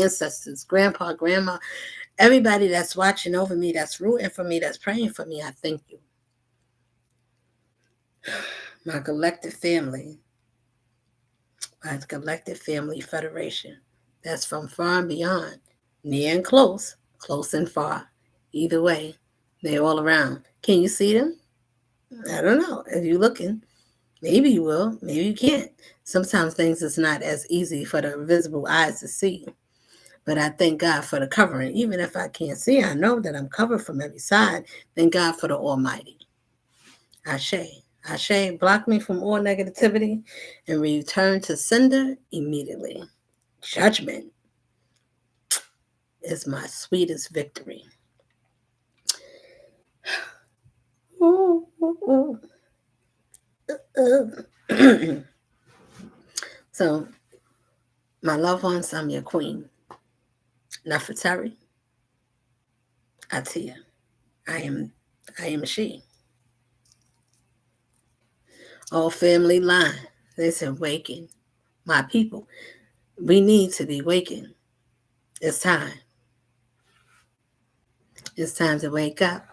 ancestors, grandpa, grandma, everybody that's watching over me, that's rooting for me, that's praying for me, I thank you. My collective family, my collective family federation, that's from far and beyond, near and close, close and far. Either way, they're all around. Can you see them? I don't know. If you're looking, maybe you will, maybe you can't. Sometimes things is not as easy for the visible eyes to see. But I thank God for the covering. Even if I can't see, I know that I'm covered from every side. Thank God for the Almighty. Ashe. Ashe, block me from all negativity and return to sender immediately. Judgment is my sweetest victory. Ooh, ooh, ooh. So, my loved ones, I'm your queen. Nefertari, Atia. I am she. All family line. Listen, waking. My people, we need to be waking. It's time. It's time to wake up.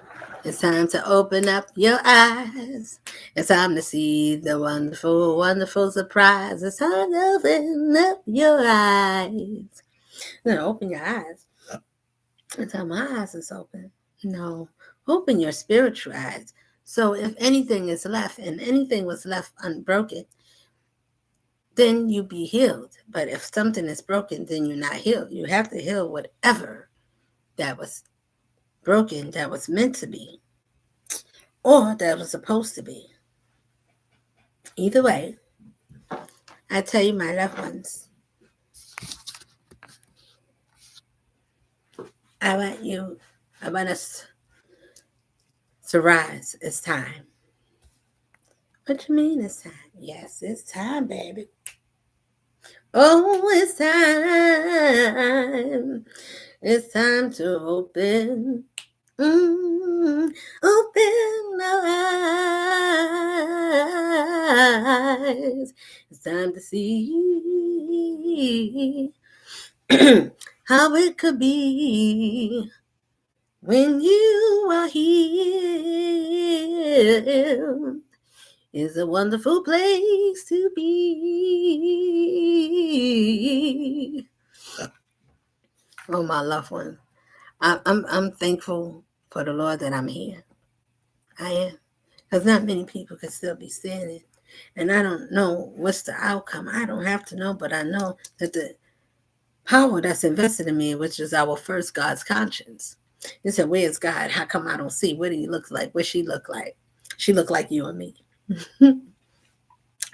It's time to open up your eyes. It's time to see the wonderful, wonderful surprise. It's time to open up your eyes. No, open your eyes. Until my eyes is open. No, open your spiritual eyes. So if anything is left and anything was left unbroken, then you be healed. But if something is broken, then you're not healed. You have to heal whatever that was broken, that was meant to be, or that was supposed to be. Either way, I tell you, my loved ones, I want us to rise. It's time. What you mean it's time? Yes, it's time, baby. Oh, it's time. It's time to open. Open our eyes. It's time to see how it could be when you are here. It's a wonderful place to be. Oh, my loved one. I'm thankful for the Lord that I'm here. I am. Because not many people can still be standing. And I don't know what's the outcome. I don't have to know, but I know that the power that's invested in me, which is our first God's conscience. You said, where's God? How come I don't see? What do he look like? What she look like? She look like you and me.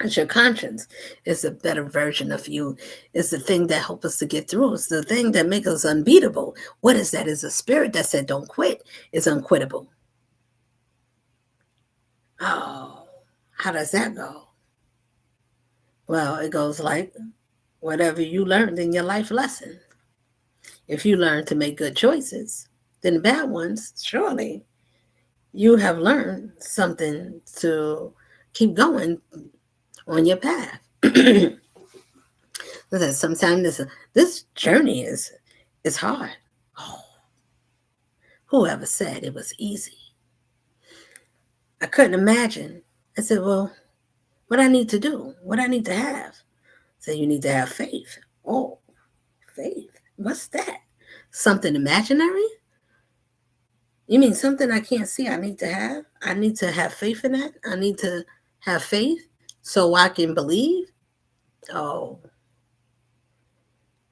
It's your conscience. It's a better version of you. It's the thing that helps us to get through. It's the thing that makes us unbeatable. What is that? It's a spirit that said don't quit. It's unquittable. Oh, how does that go? Well, it goes like whatever you learned in your life lesson. If you learn to make good choices, then the bad ones, surely you have learned something to keep going on your path. Listen, sometimes this journey is hard. Oh, whoever said it was easy? I couldn't imagine. I said, well, what I need to do, what I need to have. So you need to have faith. Oh, faith. What's that? Something imaginary? You mean something I can't see I need to have? I need to have faith in that? I need to have faith so I can believe? Oh,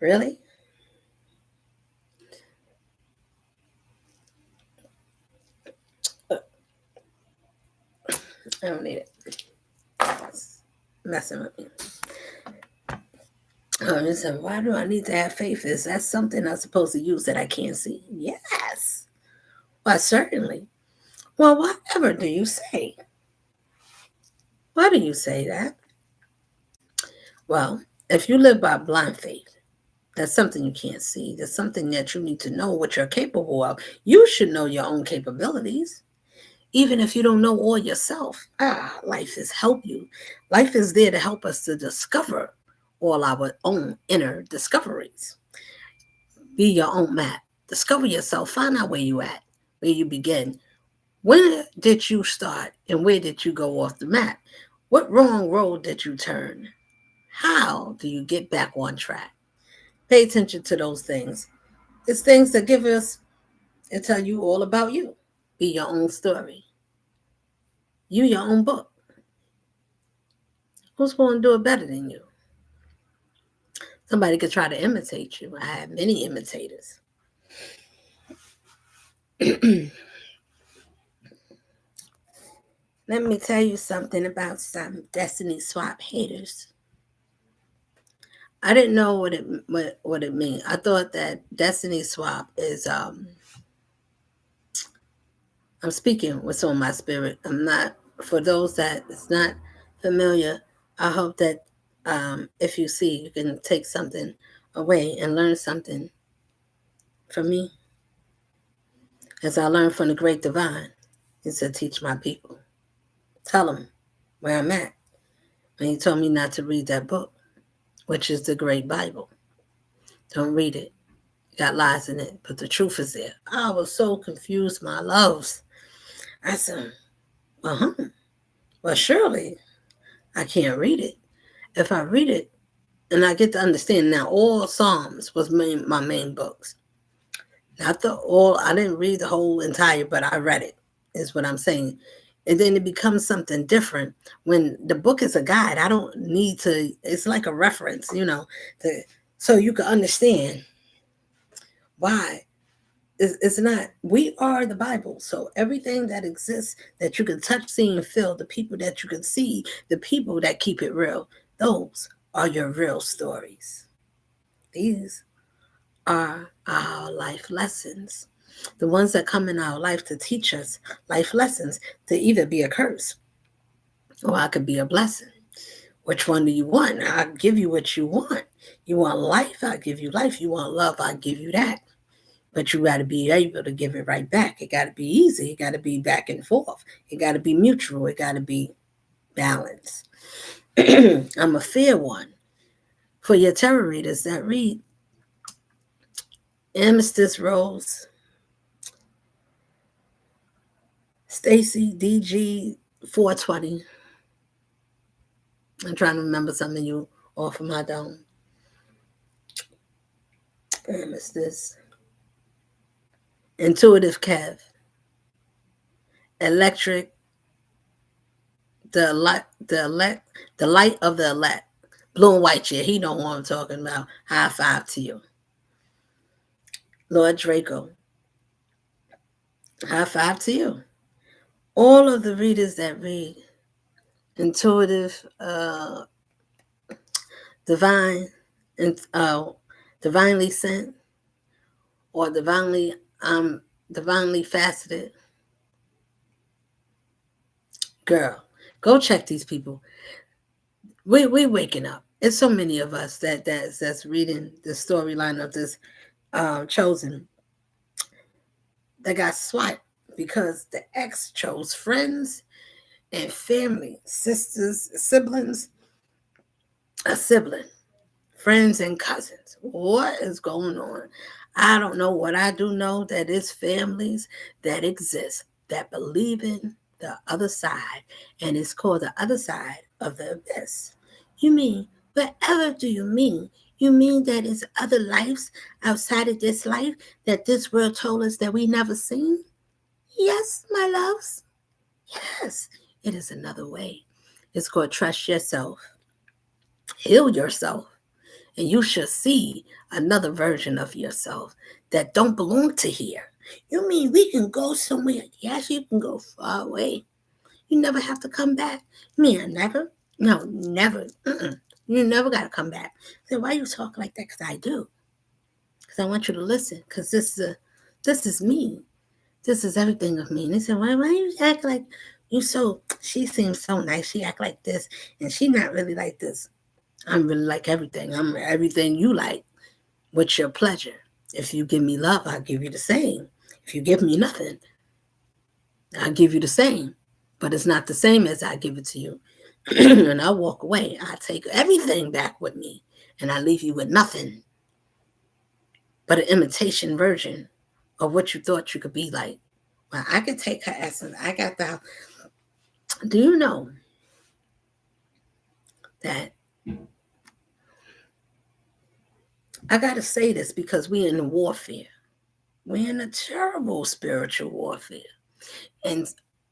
really? I don't need it. It's messing with me. Listen, why do I need to have faith? Is that something I'm supposed to use that I can't see? Yes. Well, certainly. Well, whatever do you say? Why do you say that? Well, if you live by blind faith, that's something you can't see. That's something that you need to know what you're capable of. You should know your own capabilities. Even if you don't know all yourself, life is help you. Life is there to help us to discover all our own inner discoveries. Be your own map. Discover yourself. Find out where you at, where you begin. When did you start and where did you go off the map? What wrong road did you turn? How do you get back on track? Pay attention to those things. It's things that give us and tell you all about you. Be your own story. You your own book. Who's going to do it better than you? Somebody could try to imitate you. I have many imitators. Let me tell you something about some Destiny Swap haters. I didn't know what it means. I thought that Destiny Swap is I'm speaking what's on my spirit. I'm not, for those that is not familiar, I hope that if you see, you can take something away and learn something from me. As I learned from the great divine, he said, teach my people. Tell them where I'm at. And he told me not to read that book, which is the great Bible. Don't read it. It got lies in it, but the truth is there. I was so confused, my loves. I said, well, surely I can't read it. If I read it, and I get to understand now, all Psalms was my main books. Not the all, I didn't read the whole entire, but I read it, is what I'm saying. And then it becomes something different. When the book is a guide, I don't need to, it's like a reference, so you can understand why. It's not, we are the Bible. So everything that exists that you can touch, see, and feel, the people that you can see, the people that keep it real, those are your real stories. These are our life lessons. The ones that come in our life to teach us life lessons, to either be a curse or I could be a blessing. Which one do you want? I'll give you what you want. You want life? I'll give you life. You want love? I'll give you that. But you got to be able to give it right back. It got to be easy. It got to be back and forth. It got to be mutual. It got to be balanced. I'm a fair one. For your tarot readers that read Amethyst Rose, Stacy DG 420. I'm trying to remember some of you off of my dome. Amethyst. Intuitive Kev. Electric. The light of the elect. Blue and white chair. He know what I'm talking about. High five to you. Lord Draco. High five to you. All of the readers that read intuitive, divine, and divinely sent, or divinely faceted. Girl, go check these people. We waking up. It's so many of us that's reading the storyline of this chosen that got swiped because the ex chose friends and family, sisters, siblings, a sibling, friends and cousins. What is going on? I don't know. What I do know that it's families that exist that believe in the other side, and it's called the other side of the abyss. You mean, whatever do you mean? You mean that it's other lives outside of this life that this world told us that we never seen? Yes, my loves. Yes, it is another way. It's called trust yourself, heal yourself, and you shall see another version of yourself that don't belong to here. You mean we can go somewhere? Yes, you can go far away. You never have to come back. You mean never? No, never. You never got to come back. So why you talk like that? Because I do. Because I want you to listen. Because this is me. This is everything of me. And they said, why you act like you so, she seems so nice. She act like this. And she not really like this. I'm really like everything. I'm everything you like. What's your pleasure? If you give me love, I'll give you the same. If you give me nothing, I'll give you the same. But it's not the same as I give it to you. And I walk away. I take everything back with me. And I leave you with nothing. but an imitation version of what you thought you could be like. Well, I could take her essence. I got the. Do you know that I got to say this because we're in warfare. We're in a terrible spiritual warfare. And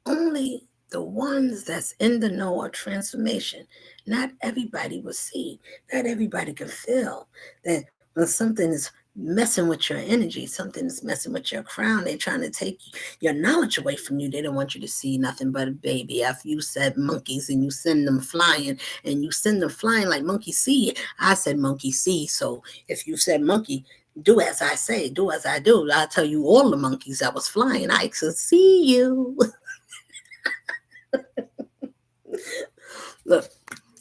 only the ones that's in the know of transformation, not everybody will see. Not everybody can feel that when something is messing with your energy, something is messing with your crown, they're trying to take your knowledge away from you. They don't want you to see nothing but a baby. If you said monkeys and you send them flying like monkey see, I said monkey see. So if you said monkey, do as I say, do as I do. I'll tell you all the monkeys that was flying. I could see you. Look,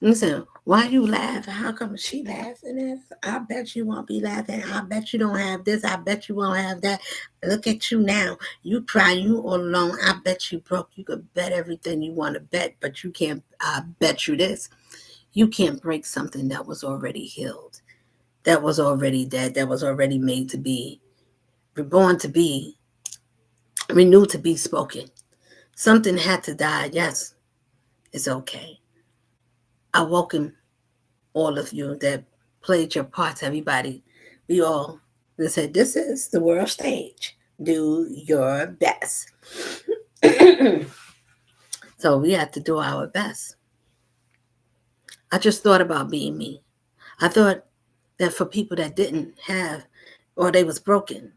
listen, why you laughing? How come she laughing? I bet you won't be laughing. I bet you don't have this. I bet you won't have that. Look at you now. You crying, you all alone. I bet you broke. You could bet everything you want to bet, but you can't. I bet you this. You can't break something that was already healed, that was already dead, that was already made to be, reborn to be, renewed to be spoken. Something had to die. Yes, it's okay. I welcome all of you that played your parts, everybody. We all said, this is the world stage. Do your best. So we have to do our best. I just thought about being me. I thought that for people that didn't have, or they was broken,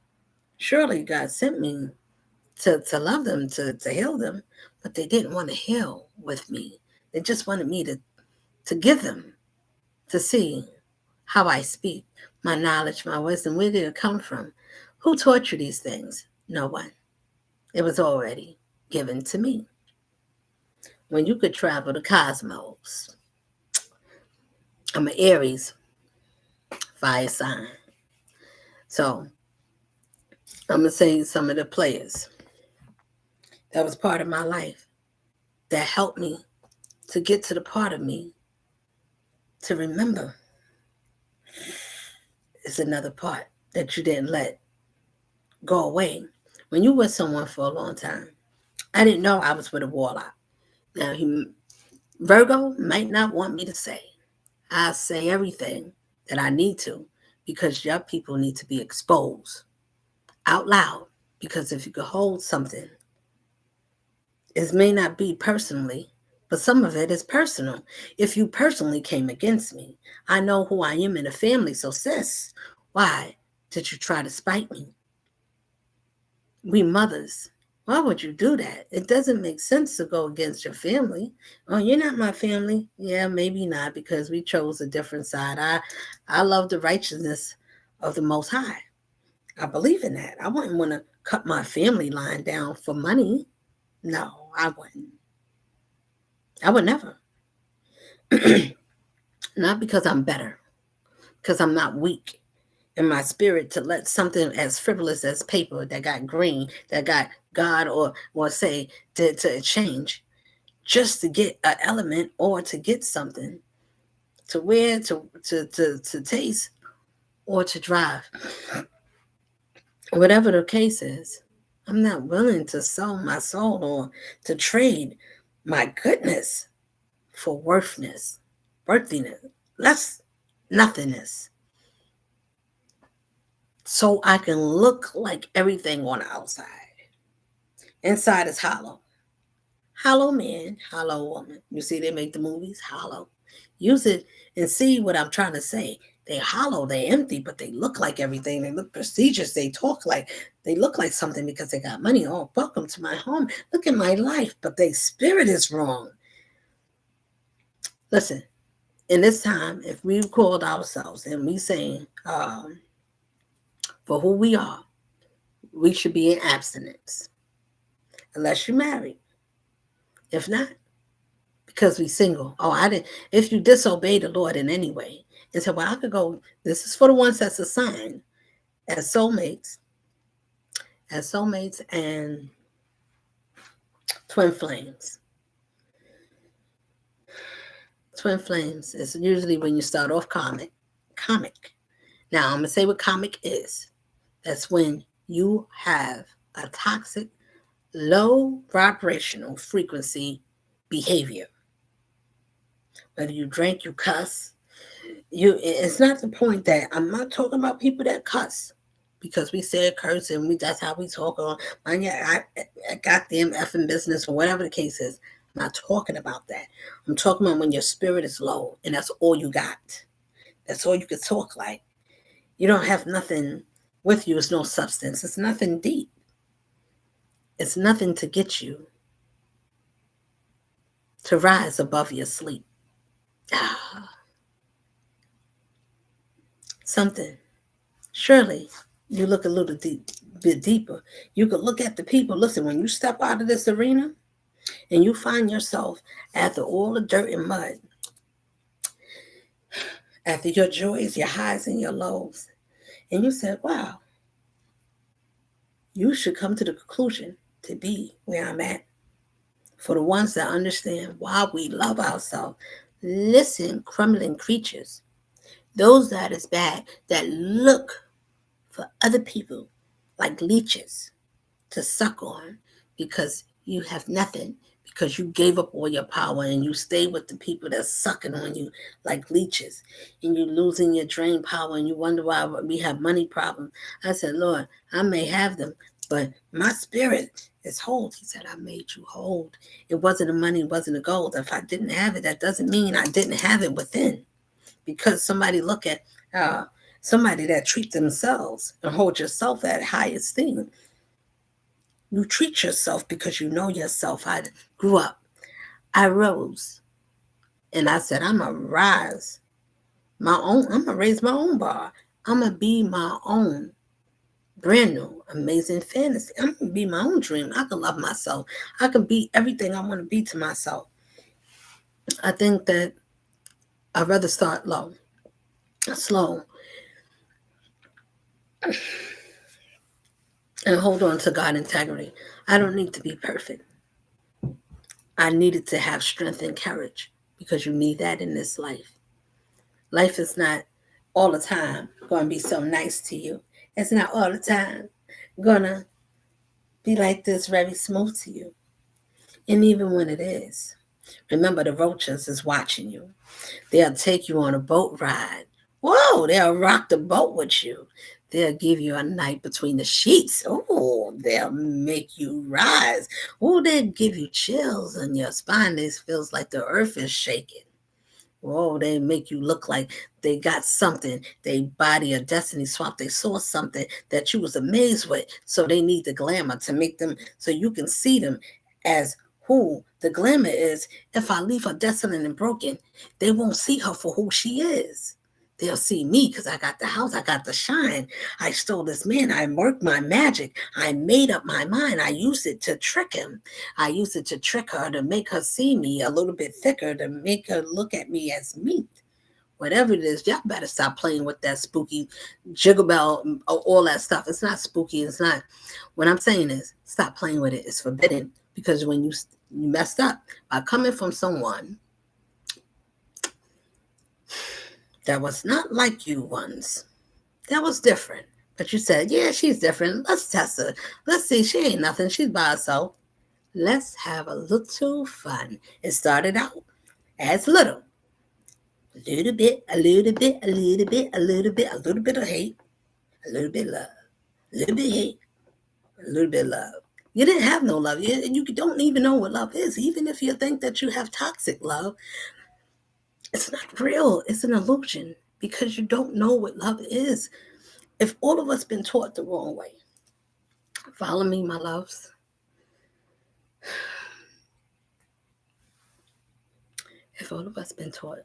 surely God sent me to love them, to heal them, but they didn't want to heal with me. They just wanted me to give them, to see how I speak, my knowledge, my wisdom. Where did it come from? Who taught you these things? No one. It was already given to me. When you could travel the cosmos, I'm an Aries fire sign. So I'm going to say some of the players that was part of my life that helped me to get to the part of me to remember is another part that you didn't let go away. When you with someone for a long time, I didn't know I was with a warlock. Now, Virgo might not want me to say. I say everything that I need to because your people need to be exposed out loud. Because if you could hold something, it may not be personally, but some of it is personal. If you personally came against me, I know who I am in the family. So, sis, why did you try to spite me? We mothers, why would you do that? It doesn't make sense to go against your family. Oh, you're not my family. Yeah, maybe not, because we chose a different side. I love the righteousness of the Most High. I believe in that. I wouldn't want to cut my family line down for money. No, I wouldn't. I would never. Not because I'm better, because I'm not weak in my spirit to let something as frivolous as paper that got green, that got God or say to change, just to get an element or to get something to wear, to taste, or to drive. Whatever the case is, I'm not willing to sell my soul or to trade my goodness for worthiness, less nothingness. So I can look like everything on the outside. Inside is hollow. Hollow man, hollow woman. You see, they make the movies hollow. Use it and see what I'm trying to say. They hollow, they empty, but they look like everything. They look prestigious. They look like something because they got money. Oh, welcome to my home. Look at my life, but their spirit is wrong. Listen, in this time, if we called ourselves and we saying for who we are, we should be in abstinence. Unless you're married. If not, because we single. Oh, I didn't. If you disobey the Lord in any way, and say, well, I could go. This is for the ones that's assigned as soulmates, and twin flames. Twin flames is usually when you start off comic. Now I'm gonna say what comic is. That's when you have a toxic, low vibrational frequency behavior. Whether you drink, you cuss, it's not the point that I'm not talking about people that cuss because we say a curse and that's how we talk on I got them effing business or whatever the case is. I'm not talking about that. I'm talking about when your spirit is low and that's all you got. That's all you could talk like. You don't have nothing with you. It's no substance. It's nothing deep. It's nothing to get you to rise above your sleep. Something. Surely you look a little bit deeper. You could look at the people. Listen, when you step out of this arena and you find yourself after all the dirt and mud, after your joys, your highs, and your lows, and you said, wow, you should come to the conclusion to be where I'm at. For the ones that understand why we love ourselves, listen, crumbling creatures, those that is bad, that look for other people like leeches to suck on because you have nothing, because you gave up all your power and you stay with the people that's sucking on you like leeches, and you're losing your drain power and you wonder why we have money problems. I said, Lord, I may have them, but my spirit is whole. He said, I made you whole. It wasn't the money, it wasn't the gold. If I didn't have it, that doesn't mean I didn't have it within. Because somebody look at somebody that treat themselves and hold yourself at high esteem. You treat yourself because you know yourself. I grew up. I rose. And I said, I'm going to rise my own. I'm going to raise my own bar. I'm going to be my own brand new, amazing fantasy. I'm going to be my own dream. I can love myself. I can be everything I want to be to myself. I think that I'd rather start low, slow, and hold on to God integrity. I don't need to be perfect. I needed to have strength and courage because you need that in this life. Life is not all the time going to be so nice to you. It's not all the time going to be like this, very smooth to you. And even when it is, remember the roaches is watching you. They'll take you on a boat ride. Whoa, they'll rock the boat with you. They'll give you a night between the sheets. Oh, they'll make you rise. Oh, they'll give you chills on your spine. It feels like the earth is shaking. Whoa, they make you look like they got something. They body a destiny swap. They saw something that you was amazed with. So they need the glamour to make them so you can see them as who the glamour is. If I leave her desolate and broken, they won't see her for who she is. They'll see me because I got the house, I got the shine. I stole this man, I worked my magic. I made up my mind. I used it to trick him. I used it to trick her, to make her see me a little bit thicker, to make her look at me as meat. Whatever it is, y'all better stop playing with that spooky jiggle bell, all that stuff. It's not spooky. It's not. What I'm saying is stop playing with it. It's forbidden because when you messed up by coming from someone that was not like you once. That was different. But you said, yeah, she's different. Let's test her. Let's see. She ain't nothing. She's by herself. Let's have a little fun. It started out as little. A little bit, a little bit, a little bit, a little bit, a little bit of hate, a little bit of love, a little bit of hate, a little bit of love. You didn't have no love. You don't even know what love is. Even if you think that you have toxic love, it's not real. It's an illusion because you don't know what love is. If all of us been taught the wrong way, follow me, my loves. If all of us been taught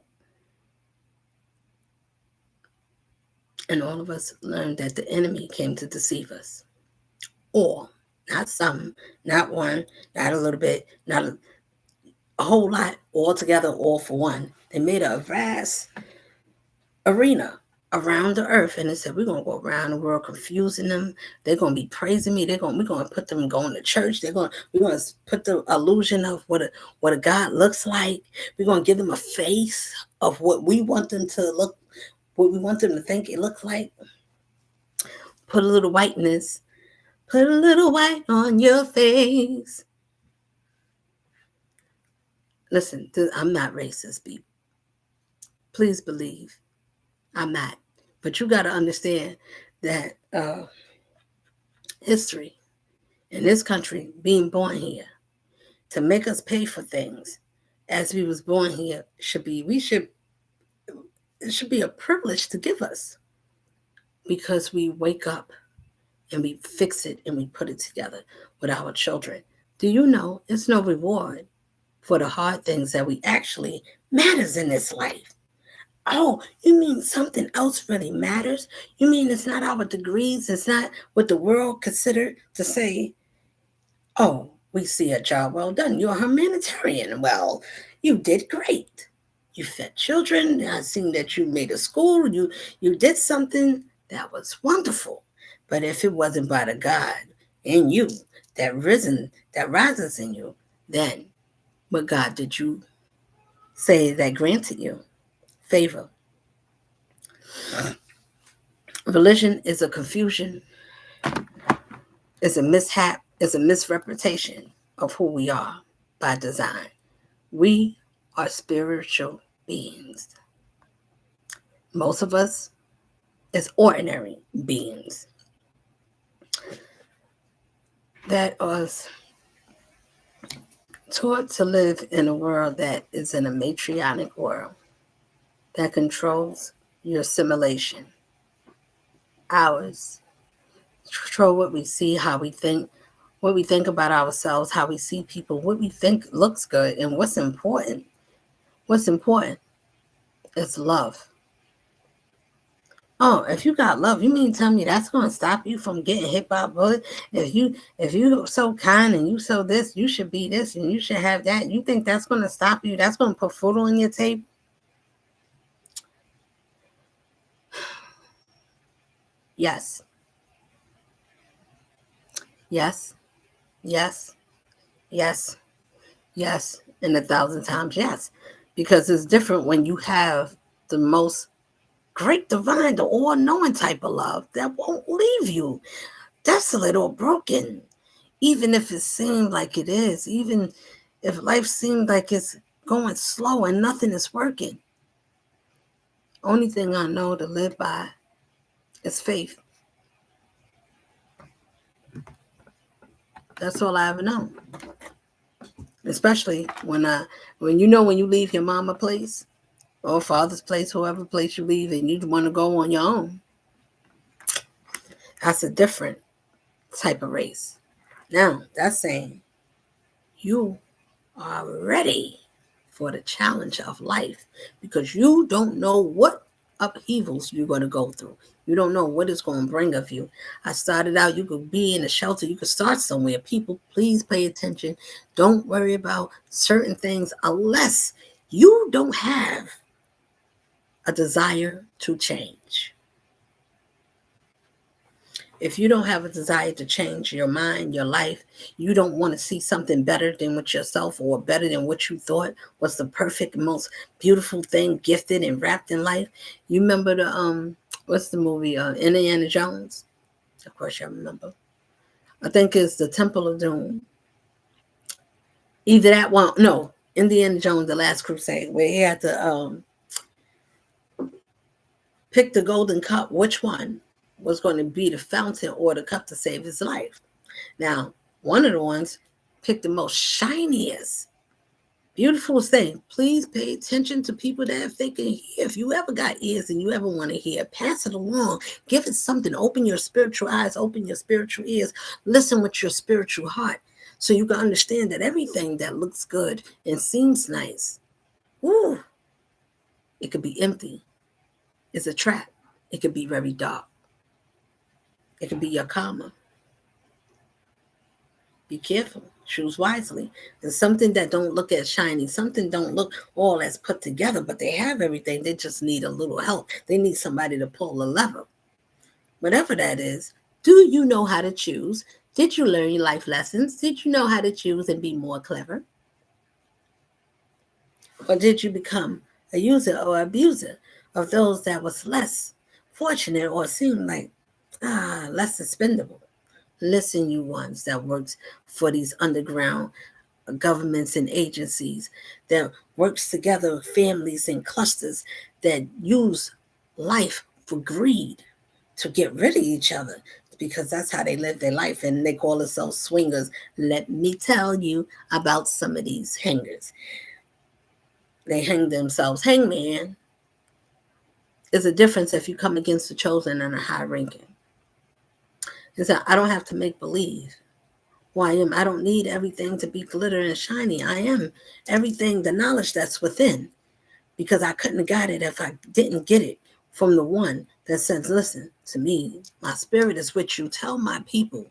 and all of us learned that the enemy came to deceive us, or not some, not one, not a little bit, not a whole lot, all together, all for one. They made a vast arena around the earth, and they said we're gonna go around the world confusing them. They're gonna be praising me. We're gonna put them going to church. We're gonna put the illusion of what a God looks like. We're gonna give them a face of what we want them to look, what we want them to think it looks like. Put a little whiteness. Put a little white on your face. Listen, I'm not racist, people. Please believe I'm not. But you got to understand that history in this country, being born here, to make us pay for things as we was born here it should be a privilege to give us, because we wake up and we fix it and we put it together with our children. Do you know it's no reward for the hard things that we actually matters in this life? Oh, you mean something else really matters? You mean it's not our degrees, it's not what the world considered to say, oh, we see a job well done. You're a humanitarian. Well, you did great. You fed children. I seen that you made a school. You did something that was wonderful. But if it wasn't by the God in you that rises in you, then what God did you say that granted you favor? Religion is a confusion, is a mishap, is a misrepresentation of who we are by design. We are spiritual beings. Most of us is ordinary beings that are taught to live in a world that is in a matriarchal world that controls your assimilation, ours, control what we see, how we think, what we think about ourselves, how we see people, what we think looks good, and what's important. What's important is love. Oh, if you got love, you mean tell me that's gonna stop you from getting hit by a bullet? If you so kind and you so this, you should be this and you should have that. You think that's gonna stop you? That's gonna put food on your table? Yes. Yes. Yes. Yes. Yes. And 1,000 times yes. Because it's different when you have the most great divine, the all-knowing type of love that won't leave you desolate or broken. Even if it seemed like it is, even if life seemed like it's going slow and nothing is working. Only thing I know to live by is faith. That's all I ever know. Especially when you leave your mama place or father's place, whoever place you leave, and you want to go on your own. That's a different type of race. Now, that's saying you are ready for the challenge of life, because you don't know what upheavals you're going to go through. You don't know what it's going to bring of you. I started out, you could be in a shelter, you could start somewhere. People, please pay attention. Don't worry about certain things unless you don't have a desire to change. If you don't have a desire to change your mind, your life, you don't want to see something better than what yourself or better than what you thought was the perfect, most beautiful thing, gifted and wrapped in life. You remember what's the movie? Indiana Jones. Of course, you remember. I think it's the Temple of Doom. Either that one, no, Indiana Jones, The Last Crusade, where he had to pick the golden cup. Which one was going to be the fountain or the cup to save his life? Now, one of the ones picked the most shiniest, beautiful thing. Please pay attention to people that if they can hear. If you ever got ears and you ever want to hear, pass it along. Give it something. Open your spiritual eyes, open your spiritual ears. Listen with your spiritual heart so you can understand that everything that looks good and seems nice, woo, it could be empty. It's a trap. It could be very dark. It could be your karma. Be careful. Choose wisely. There's something that don't look as shiny. Something don't look all as put together, but they have everything. They just need a little help. They need somebody to pull the lever. Whatever that is, do you know how to choose? Did you learn your life lessons? Did you know how to choose and be more clever? Or did you become a user or abuser of those that was less fortunate or seemed like less expendable. Listen, you ones that works for these underground governments and agencies that works together, families and clusters that use life for greed to get rid of each other because that's how they live their life and they call themselves swingers. Let me tell you about some of these hangers. They hang themselves. Hangman is a difference if you come against the chosen and a high ranking. Is that I don't have to make believe who I am. I don't need everything to be glitter and shiny. I am everything, the knowledge that's within, because I couldn't have got it if I didn't get it from the one that says, listen to me, my spirit is with you. Tell my people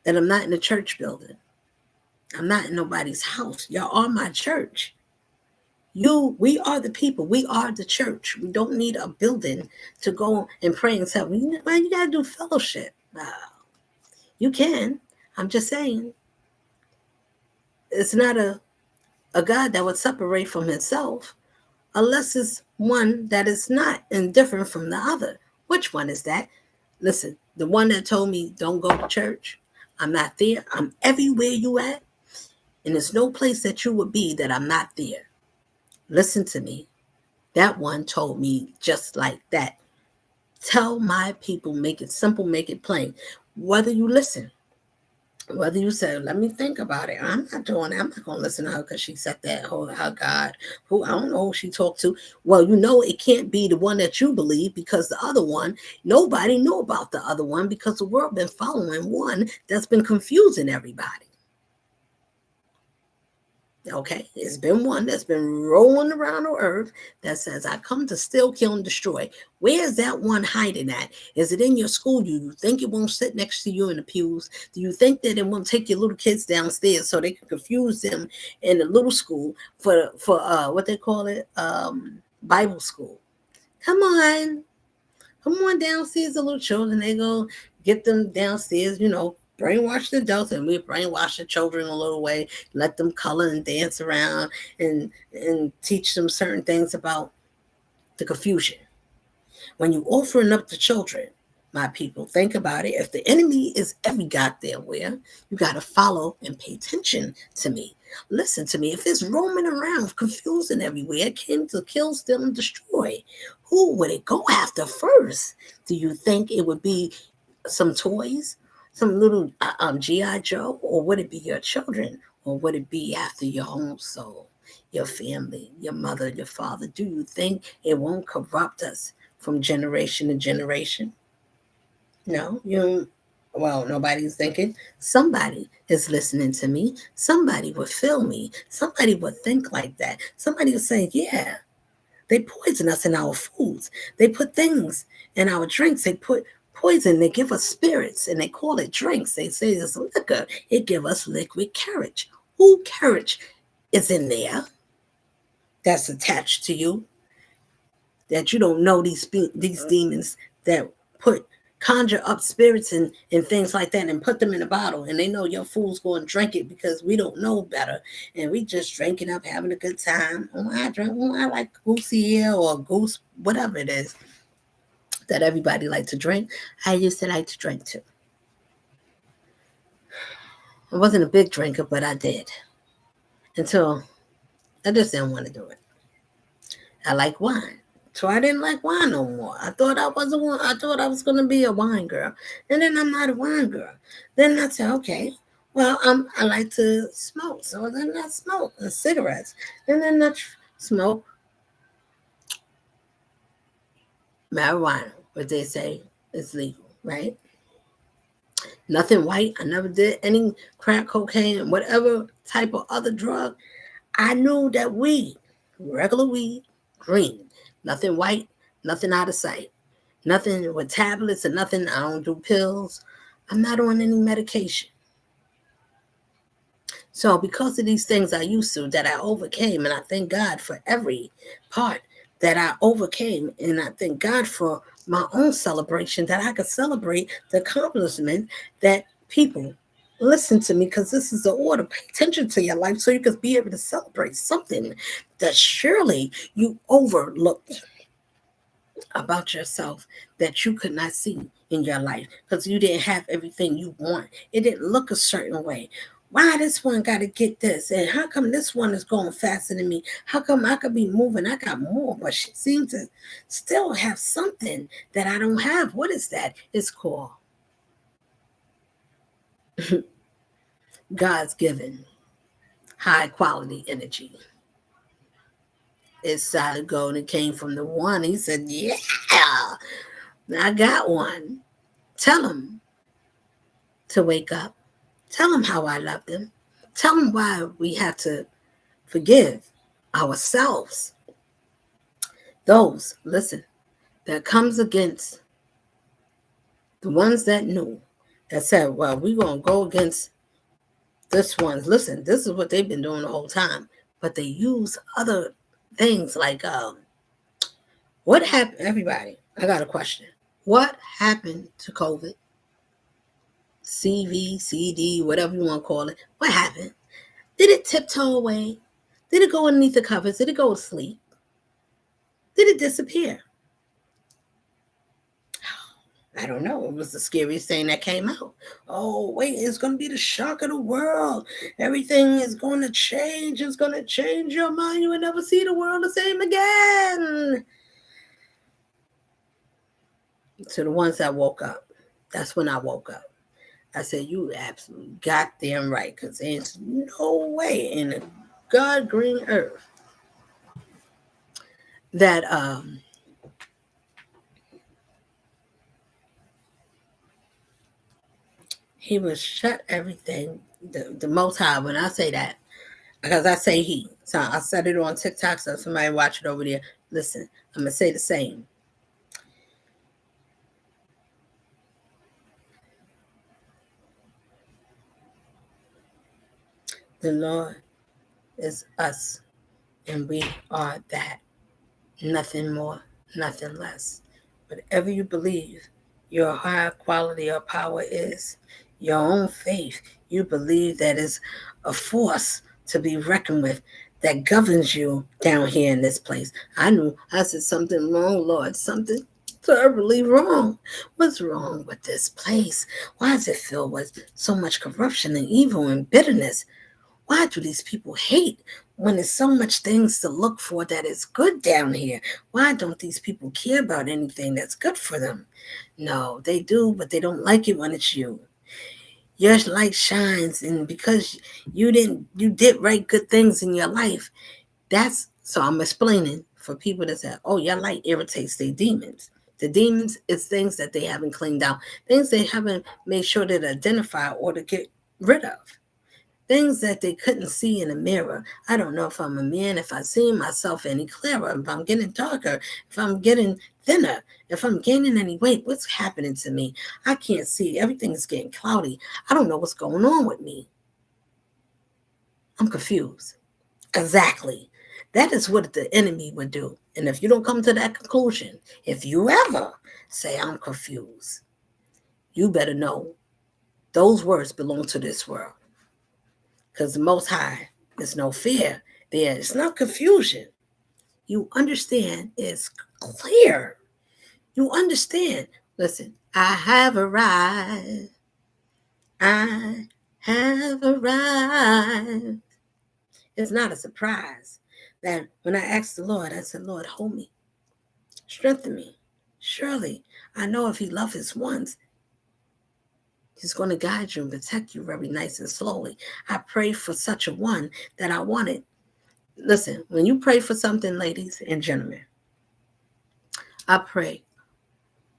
that I'm not in a church building. I'm not in nobody's house. Y'all are my church. We are the people. We are the church. We don't need a building to go and pray and say, well, you got to do fellowship. You can. I'm just saying. It's not a God that would separate from himself unless it's one that is not indifferent from the other. Which one is that? Listen, the one that told me don't go to church, I'm not there. I'm everywhere you at. And there's no place that you would be that I'm not there. Listen to me. That one told me just like that. Tell my people, make it simple, make it plain. Whether you listen, whether you say, let me think about it. I'm not doing it. I'm not going to listen to her because she said that. Oh, her God, who I don't know who she talked to. Well, you know, it can't be the one that you believe because the other one, nobody knew about the other one because the world been following one that's been confusing everybody. Okay, it's been one that's been rolling around the earth that says, I come to steal, kill, and destroy. Where is that one hiding at? Is it in your school? Do you think it won't sit next to you in the pews? Do you think that it won't take your little kids downstairs so they can confuse them in the little school for what they call it, Bible school? Come on downstairs, the little children. They go get them downstairs, brainwash the adults and we brainwash the children a little way, let them color and dance around and teach them certain things about the confusion. When you offering up the children, my people, think about it. If the enemy is every goddamn where, you got to follow and pay attention to me. Listen to me. If it's roaming around, confusing everywhere, it came to kill, steal, and destroy. Who would it go after first? Do you think it would be some toys? Some little G.I. Joe? Or would it be your children? Or would it be after your own soul, your family, your mother, your father? Do you think it won't corrupt us from generation to generation? No, nobody's thinking. Somebody is listening to me. Somebody would feel me. Somebody would think like that. Somebody would say, yeah, they poison us in our foods. They put things in our drinks. They put poison. They give us spirits and they call it drinks. They say it's liquor. It give us liquid courage. Who courage is in there that's attached to you that you don't know these demons that conjure up spirits and things like that and put them in a bottle and they know your fool's going to drink it because we don't know better and we just drinking up having a good time. I like Goosey Ale or Goose, whatever it is that everybody like to drink. I used to like to drink too. I wasn't a big drinker, but I did until I just didn't want to do it. I like wine. So I didn't like wine no more. I thought I was going to be a wine girl. And then I'm not a wine girl. Then I said, okay, well, I like to smoke. So then I smoke cigarettes. And then I smoke marijuana, what they say is legal, right? Nothing white. I never did any crack cocaine, whatever type of other drug. I knew that weed, regular weed, green. Nothing white, nothing out of sight. Nothing with tablets or nothing. I don't do pills. I'm not on any medication. So because of these things I used to that I overcame, and I thank God for every part that I overcame, and I thank God for my own celebration that I could celebrate the accomplishment that people listen to me because this is the order. Pay attention to your life so you can be able to celebrate something that surely you overlooked. about yourself that you could not see in your life because you didn't have everything you want. It didn't look a certain way. Why this one got to get this? And how come this one is going faster than me? How come I could be moving? I got more, but she seems to still have something that I don't have. What is that? It's called God's given high quality energy. It's solid gold and came from the one. He said, yeah, I got one. Tell him to wake up. Tell him how I love them. Tell him why we have to forgive ourselves. Those, listen, that comes against the ones that knew, that said, well, we're going to go against this one. Listen, this is what they've been doing the whole time. But they use other things like, what happened? Everybody, I got a question. What happened to COVID? CV, CD, whatever you want to call it. What happened? Did it tiptoe away? Did it go underneath the covers? Did it go to sleep? Did it disappear? I don't know. It was the scariest thing that came out. Oh, wait, it's going to be the shock of the world. Everything is going to change. It's going to change your mind. You will never see the world the same again. To the ones that woke up. That's when I woke up. I said, you absolutely goddamn right, because there's no way in the God green earth that he would shut everything, the Most High. When I say that, because I say he, so I said it on TikTok, so somebody watch it over there. Listen, I'm gonna say the same. The Lord is us, and we are that. Nothing more, nothing less. Whatever you believe your higher quality or power is, your own faith, you believe that is a force to be reckoned with that governs you down here in this place. I knew I said something wrong, Lord, something terribly wrong. What's wrong with this place? Why is it filled with so much corruption and evil and bitterness? Why do these people hate when there's so much things to look for that is good down here? Why don't these people care about anything that's good for them? No, they do, but they don't like it when it's you. Your light shines, and because you did right good things in your life, that's so I'm explaining for people that say, oh, your light irritates their demons. The demons is things that they haven't cleaned out, things they haven't made sure to identify or to get rid of. Things that they couldn't see in a mirror. I don't know if I'm a man, if I see myself any clearer, if I'm getting darker, if I'm getting thinner, if I'm gaining any weight, what's happening to me? I can't see. Everything's getting cloudy. I don't know what's going on with me. I'm confused. Exactly. That is what the enemy would do. And if you don't come to that conclusion, if you ever say, I'm confused, you better know those words belong to this world. Because the Most High, there's no fear there. It's not confusion. You understand, it's clear. You understand. Listen, I have arrived. I have arrived. It's not a surprise that when I asked the Lord, I said, Lord, hold me. Strengthen me. Surely, I know if he loves his ones, he's going to guide you and protect you very nice and slowly. I pray for such a one that I wanted. Listen, when you pray for something, ladies and gentlemen, I pray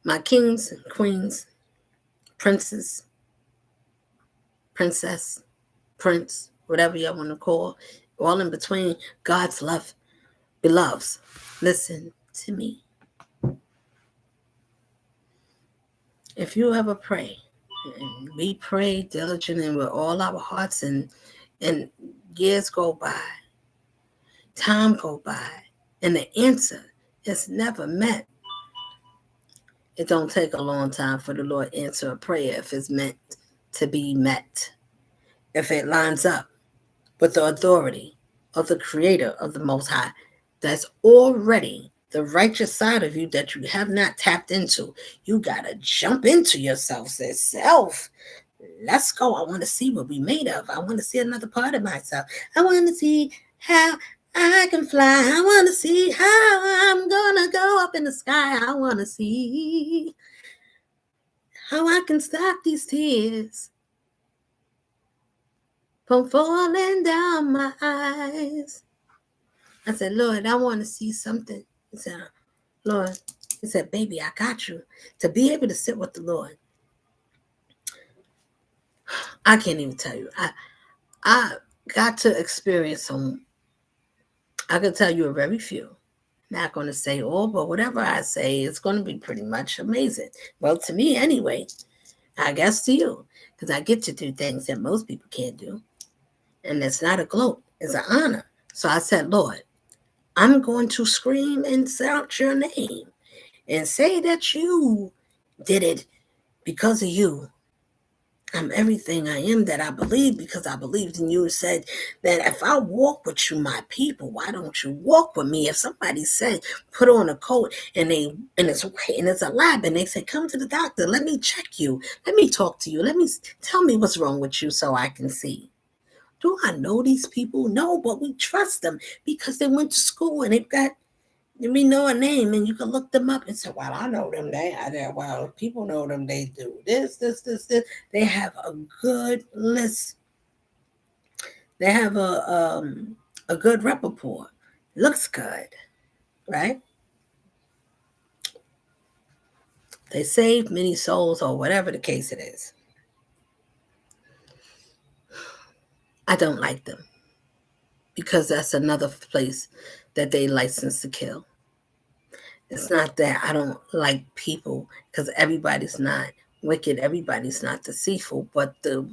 my kings and queens, princes, princess, prince, whatever you want to call, all in between, God's love, beloveds. Listen to me. If you ever pray, and we pray diligently with all our hearts, and years go by, time go by, and the answer is never met. It don't take a long time for the Lord to answer a prayer if it's meant to be met. If it lines up with the authority of the Creator of the Most High, that's already the righteous side of you that you have not tapped into. You got to jump into yourself. Say, self, let's go. I want to see what we made of. I want to see another part of myself. I want to see how I can fly. I want to see how I'm going to go up in the sky. I want to see how I can stop these tears from falling down my eyes. I said, Lord, I want to see something. He said, Lord, he said, baby, I got you. To be able to sit with the Lord, I can't even tell you. I got to experience some. I can tell you a very few. Not going to say all, but whatever I say, it's going to be pretty much amazing. Well, to me anyway. I guess to you, because I get to do things that most people can't do. And it's not a gloat, it's an honor. So I said, Lord, I'm going to scream and shout your name and say that you did it because of you. I'm everything I am that I believe because I believed in you and said that if I walk with you, my people, why don't you walk with me? If somebody said, put on a coat and it's white and it's a lab and they say, come to the doctor, let me check you. Let me talk to you. Let me tell me what's wrong with you so I can see. Do I know these people? No, but we trust them because they went to school and they've got, we know a name and you can look them up and say, well, I know them. Well, people know them. They do this. They have a good list. They have a good repertoire. Looks good, right? They save many souls or whatever the case it is. I don't like them because that's another place that they license to kill. It's not that I don't like people because everybody's not wicked, everybody's not deceitful, but the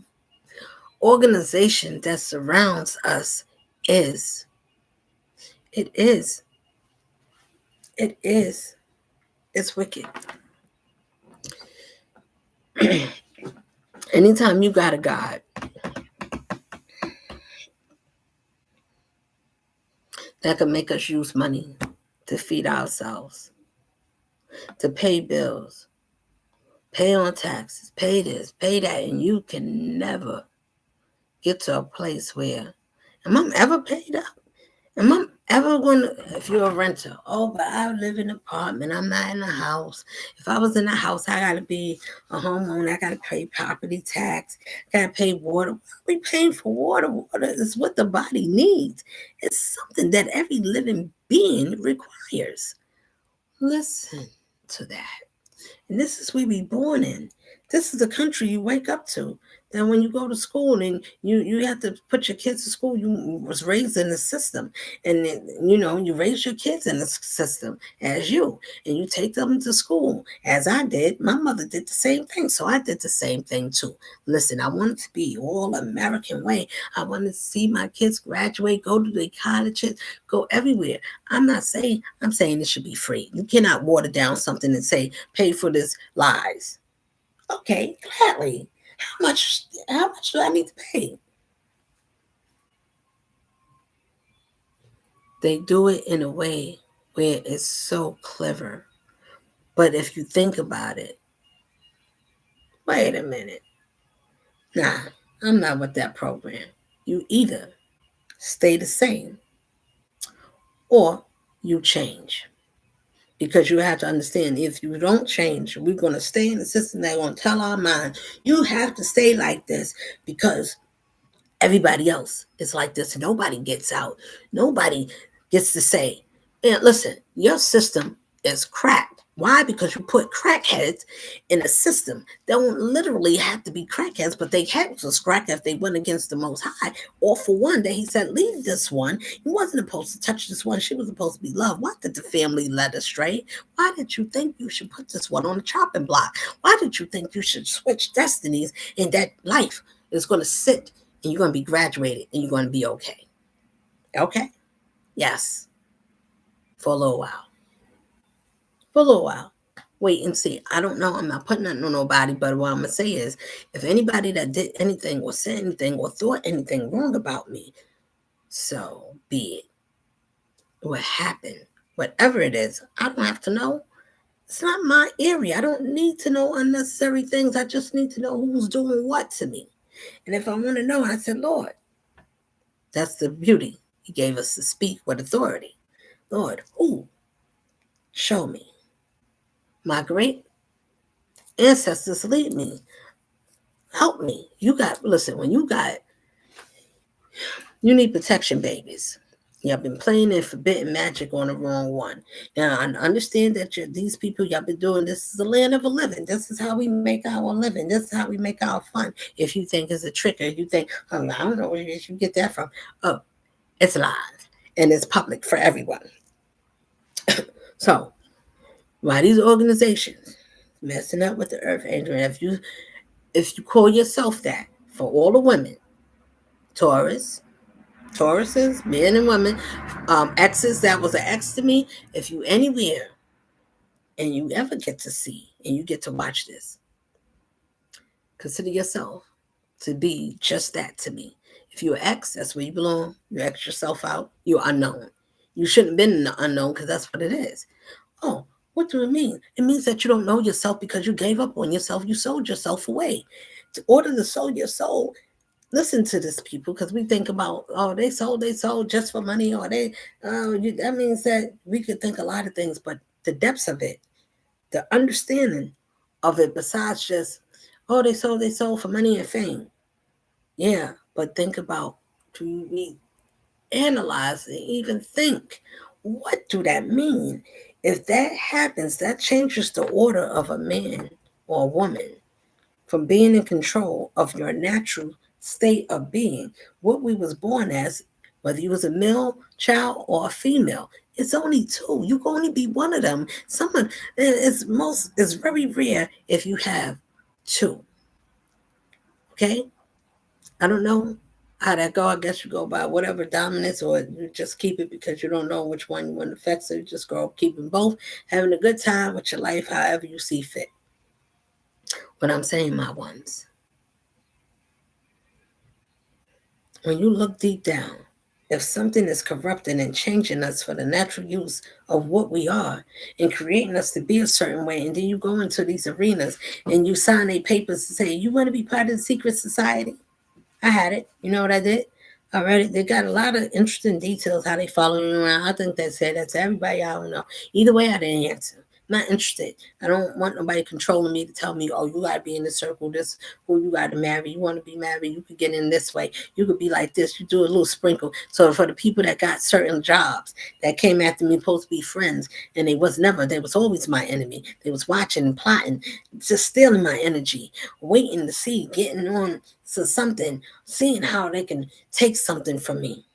organization that surrounds us is. It is. It is. It's wicked. Anytime you got a God that can make us use money to feed ourselves, to pay bills, pay on taxes, pay this, pay that, and you can never get to a place where, am I ever paid up? Am I ever going to, if you're a renter, oh, but I live in an apartment, I'm not in a house. If I was in a house, I got to be a homeowner, I got to pay property tax, I got to pay water. What are we paying for water? Water is what the body needs. It's something that every living being requires. Listen to that. And this is where we born in. This is the country you wake up to. Then when you go to school and you have to put your kids to school, you was raised in the system. And then, you raise your kids in the system as you. And you take them to school as I did. My mother did the same thing. So I did the same thing too. Listen, I wanted to be all American way. I wanted to see my kids graduate, go to the colleges, go everywhere. I'm saying it should be free. You cannot water down something and say, pay for this lies. Okay, gladly. How much do I need to pay? They do it in a way where it's so clever. But if you think about it, wait a minute. Nah, I'm not with that program. You either stay the same or you change. Because you have to understand, if you don't change, we're going to stay in the system. They're going to tell our mind, you have to stay like this because everybody else is like this. Nobody gets out. Nobody gets to say, man, listen, your system is cracked. Why? Because you put crackheads in a system. They don't literally have to be crackheads, but they had to crack if they went against the Most High. Or for one day, he said, leave this one. You wasn't supposed to touch this one. She was supposed to be loved. Why did the family let astray? Why did you think you should put this one on the chopping block? Why did you think you should switch destinies and that life is going to sit and you're going to be graduated and you're going to be okay? Okay? Yes. For a little while. For a little while. Wait and see. I don't know. I'm not putting that on nobody, but what I'm going to say is, if anybody that did anything or said anything or thought anything wrong about me, so be it. What happened whatever it is. I don't have to know. It's not my area. I don't need to know unnecessary things. I just need to know who's doing what to me. And if I want to know, I said, Lord, that's the beauty. He gave us to speak with authority. Lord, who? Show me. My great ancestors lead me. Help me. Listen, when you need protection, babies. Y'all been playing in forbidden magic on the wrong one. Now, I understand that these people, y'all been doing this is the land of a living. This is how we make our living. This is how we make our fun. If you think it's a trick or you think, oh, I don't know where you get that from. Oh, it's live and it's public for everyone. So, why these organizations messing up with the earth, Angel? If you call yourself that for all the women, Tauruses, men and women, exes, that was an ex to me. If you anywhere and you ever get to see and you get to watch this, consider yourself to be just that to me. If you're an ex, that's where you belong. You X yourself out. You're unknown. You shouldn't have been in the unknown because that's what it is. Oh, what do it mean? It means that you don't know yourself because you gave up on yourself. You sold yourself away. In order to sold your soul, listen to this, people, because we think about, oh, they sold just for money, or that means that we could think a lot of things, but the depths of it, the understanding of it, besides just, oh, they sold for money and fame. Yeah, but think about, do we analyze and even think, what do that mean? If that happens, that changes the order of a man or a woman from being in control of your natural state of being, what we was born as, whether you was a male child or a female. It's only two. You can only be one of them. It's very rare if you have two. Okay? I don't know how that go. I guess you go by whatever dominance, or you just keep it because you don't know which one you want to affect. So you just grow up keeping both, having a good time with your life, however you see fit. What I'm saying, my ones, when you look deep down, if something is corrupting and changing us for the natural use of what we are and creating us to be a certain way, and then you go into these arenas and you sign a papers to say you want to be part of the secret society. I had it. You know what I did? I read it. They got a lot of interesting details how they follow you around. I think that's it. That's everybody. I don't know. Either way, I didn't answer. Not interested. I don't want nobody controlling me to tell me, oh, you gotta be in the circle, this who you gotta marry. You want to be married, you could get in this way. You could be like this. You do a little sprinkle. So for the people that got certain jobs that came after me, supposed to be friends, and they was always my enemy. They was watching and plotting, just stealing my energy, waiting to see, getting on to something, seeing how they can take something from me.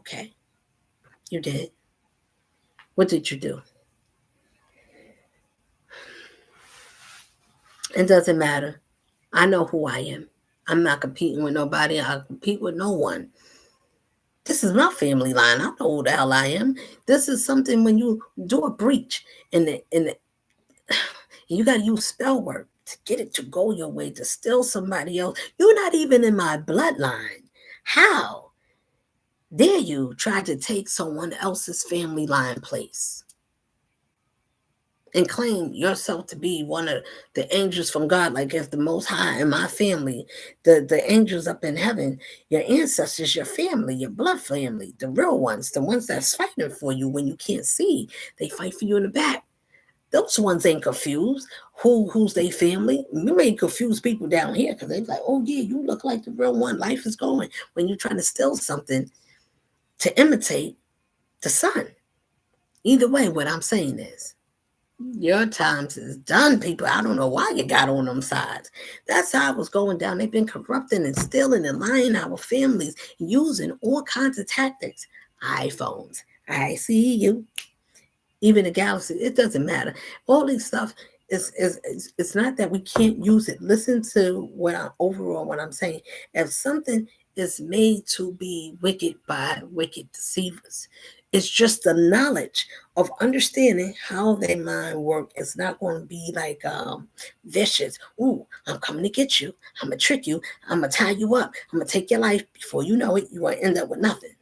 Okay. You did. What did you do? It doesn't matter. I know who I am. I'm not competing with nobody. I compete with no one. This is my family line. I know who the hell I am. This is something when you do a breach and you got to use spell work to get it to go your way, to steal somebody else. You're not even in my bloodline. How dare you try to take someone else's family line place and claim yourself to be one of the angels from God? Like if the Most High in my family, the angels up in heaven, your ancestors, your family, your blood family, the real ones, the ones that's fighting for you when you can't see, they fight for you in the back. Those ones ain't confused. Who's their family? You may confuse people down here because they're like, oh yeah, you look like the real one. Life is going. When you're trying to steal something to imitate the sun. Either way, what I'm saying is, your times is done, people. I don't know why you got on them sides. That's how it was going down. They've been corrupting and stealing and lying our families, using all kinds of tactics. iPhones. I see you. Even the galaxy. It doesn't matter. All these stuff is it's not that we can't use it. Listen to what I'm saying. If something is made to be wicked by wicked deceivers, it's just the knowledge of understanding how their mind work. It's not going to be like vicious. Ooh, I'm coming to get you. I'm gonna trick you. I'm gonna tie you up. I'm gonna take your life. Before you know it, you will end up with nothing.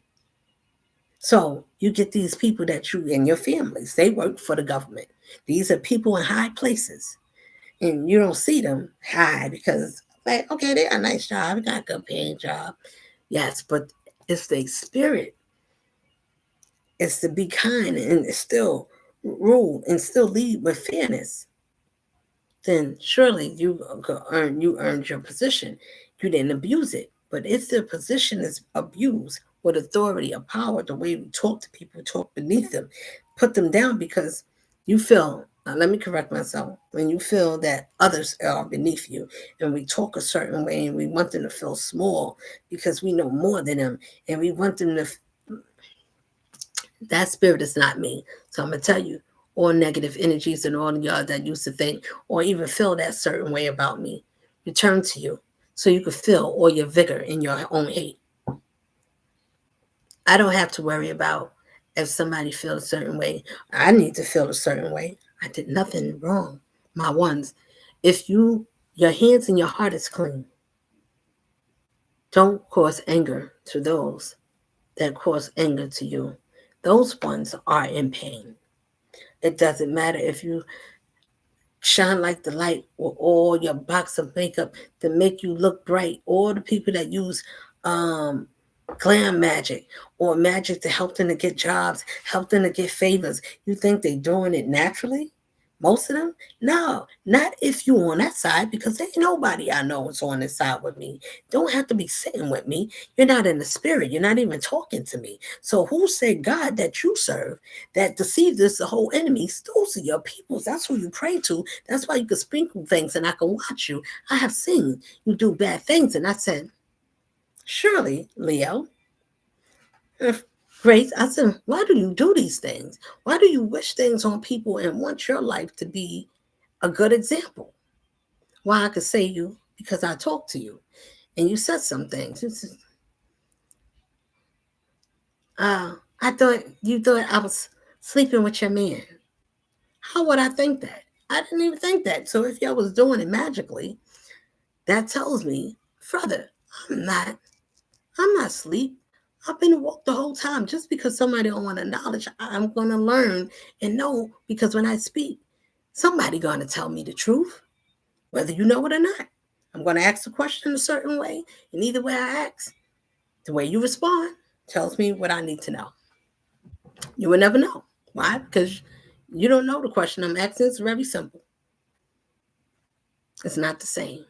So you get these people that you and your families, they work for the government. These are people in high places. And you don't see them high because, like, okay, they got a nice job, they got a good paying job. Yes, but it's the spirit. It's to be kind and still rule and still lead with fairness. Then surely you earned your position. You didn't abuse it. But if the position is abused with authority or power, the way we talk to people, talk beneath them, put them down because you feel, let me correct myself, when you feel that others are beneath you and we talk a certain way and we want them to feel small because we know more than them and we want them to, that spirit is not me. So I'm going to tell you, all negative energies and all y'all that used to think or even feel that certain way about me return to you so you can feel all your vigor in your own hate. I don't have to worry about if somebody feels a certain way. I need to feel a certain way. I did nothing wrong. My ones, if your hands and your heart is clean, don't cause anger to those that cause anger to you. Those ones are in pain. It doesn't matter if you shine like the light with all your box of makeup to make you look bright. All the people that use um, glam magic or magic to help them to get jobs, help them to get favors. You think they're doing it naturally? Most of them? No, not if you on that side because ain't nobody I know is on this side with me. Don't have to be sitting with me. You're not in the spirit. You're not even talking to me. So who said God that you serve that deceives us the whole enemy? Those are your peoples. That's who you pray to. That's why you can sprinkle things and I can watch you. I have seen you do bad things. And I said, surely, Leo, if Grace, I said, why do you do these things? Why do you wish things on people and want your life to be a good example? Why I could say you because I talked to you and you said some things. You said, I thought you thought I was sleeping with your man. How would I think that? I didn't even think that. So if y'all was doing it magically, that tells me, brother, I'm not, I'm not asleep. I've been woke the whole time. Just because somebody don't want to acknowledge, I'm gonna learn and know because when I speak, somebody gonna tell me the truth, whether you know it or not. I'm gonna ask the question a certain way, and either way I ask, the way you respond tells me what I need to know. You will never know. Why? Because you don't know the question I'm asking. It's very simple. It's not the same.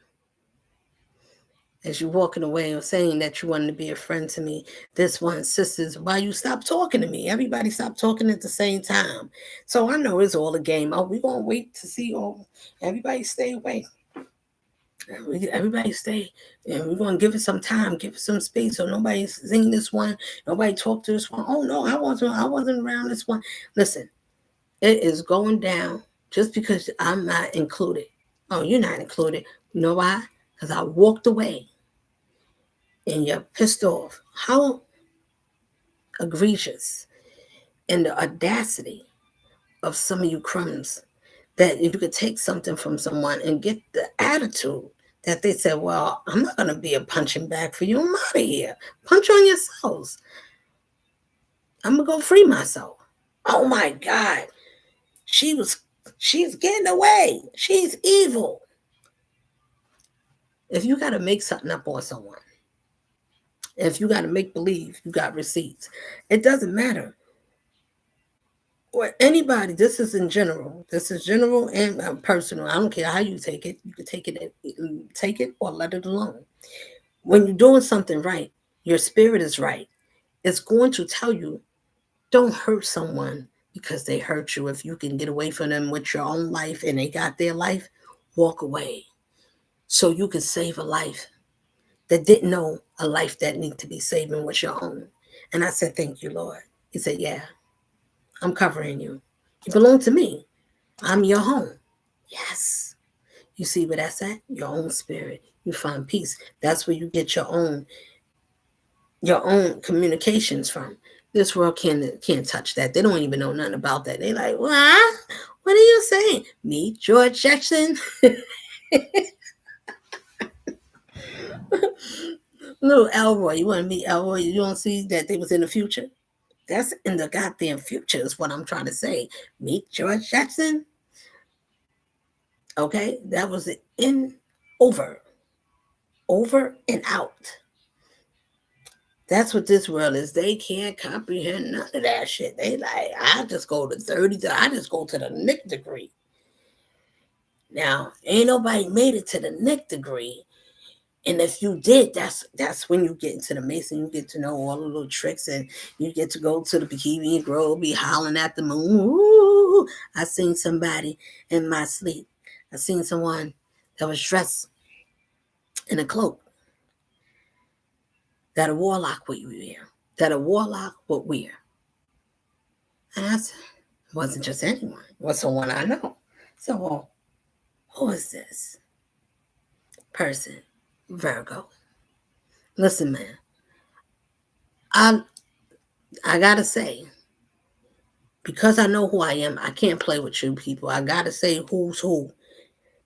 As you walking away or saying that you wanted to be a friend to me, this one, sisters, why you stop talking to me? Everybody stop talking at the same time. So I know it's all a game. Oh, we're gonna wait to see. Oh, everybody stay away. Everybody stay, and we're gonna give it some time, give it some space, so nobody's singing this one, nobody talk to this one. Oh no, I wasn't around this one. Listen, it is going down just because I'm not included. Oh, you're not included. You know why? Because I walked away and you're pissed off. How egregious and the audacity of some of you crumbs that if you could take something from someone and get the attitude that they said, well, I'm not going to be a punching bag for you. I'm out of here. Punch on yourselves. I'm going to go free myself. Oh my God. She's getting away. She's evil. If you got to make something up on someone, if you got to make believe you got receipts, it doesn't matter. Or anybody, this is in general. This is general and personal. I don't care how you take it. You can take it or let it alone. When you're doing something right, your spirit is right. It's going to tell you, don't hurt someone because they hurt you. If you can get away from them with your own life and they got their life, walk away so you can save a life that didn't know a life that need to be saving was your own. And I said, thank you, Lord. He said, yeah, I'm covering you. You belong to me. I'm your home. Yes. You see where that's at? Your own spirit. You find peace. That's where you get your own communications from. This world can't touch that. They don't even know nothing about that. They like, what? What are you saying? Me, George Jackson. Little Elroy. You want to meet Elroy? You don't see that they was in the future? That's in the goddamn future is what I'm trying to say. Meet George Jackson. Okay, that was in over, over and out. That's what this world is. They can't comprehend none of that shit. They like, I just go to 30, I just go to the Nick degree. Now, ain't nobody made it to the Nick degree. And if you did, that's when you get into the Mason, you get to know all the little tricks, and you get to go to the Bohemian Grove, be howling at the moon. Ooh, I seen somebody in my sleep. I seen someone that was dressed in a cloak that a warlock would wear. That a warlock would wear. And I said, it wasn't just anyone. It was someone I know. So, well, who is this person? Virgo. Listen, man. I gotta say, because I know who I am, I can't play with you people. I gotta say who's who.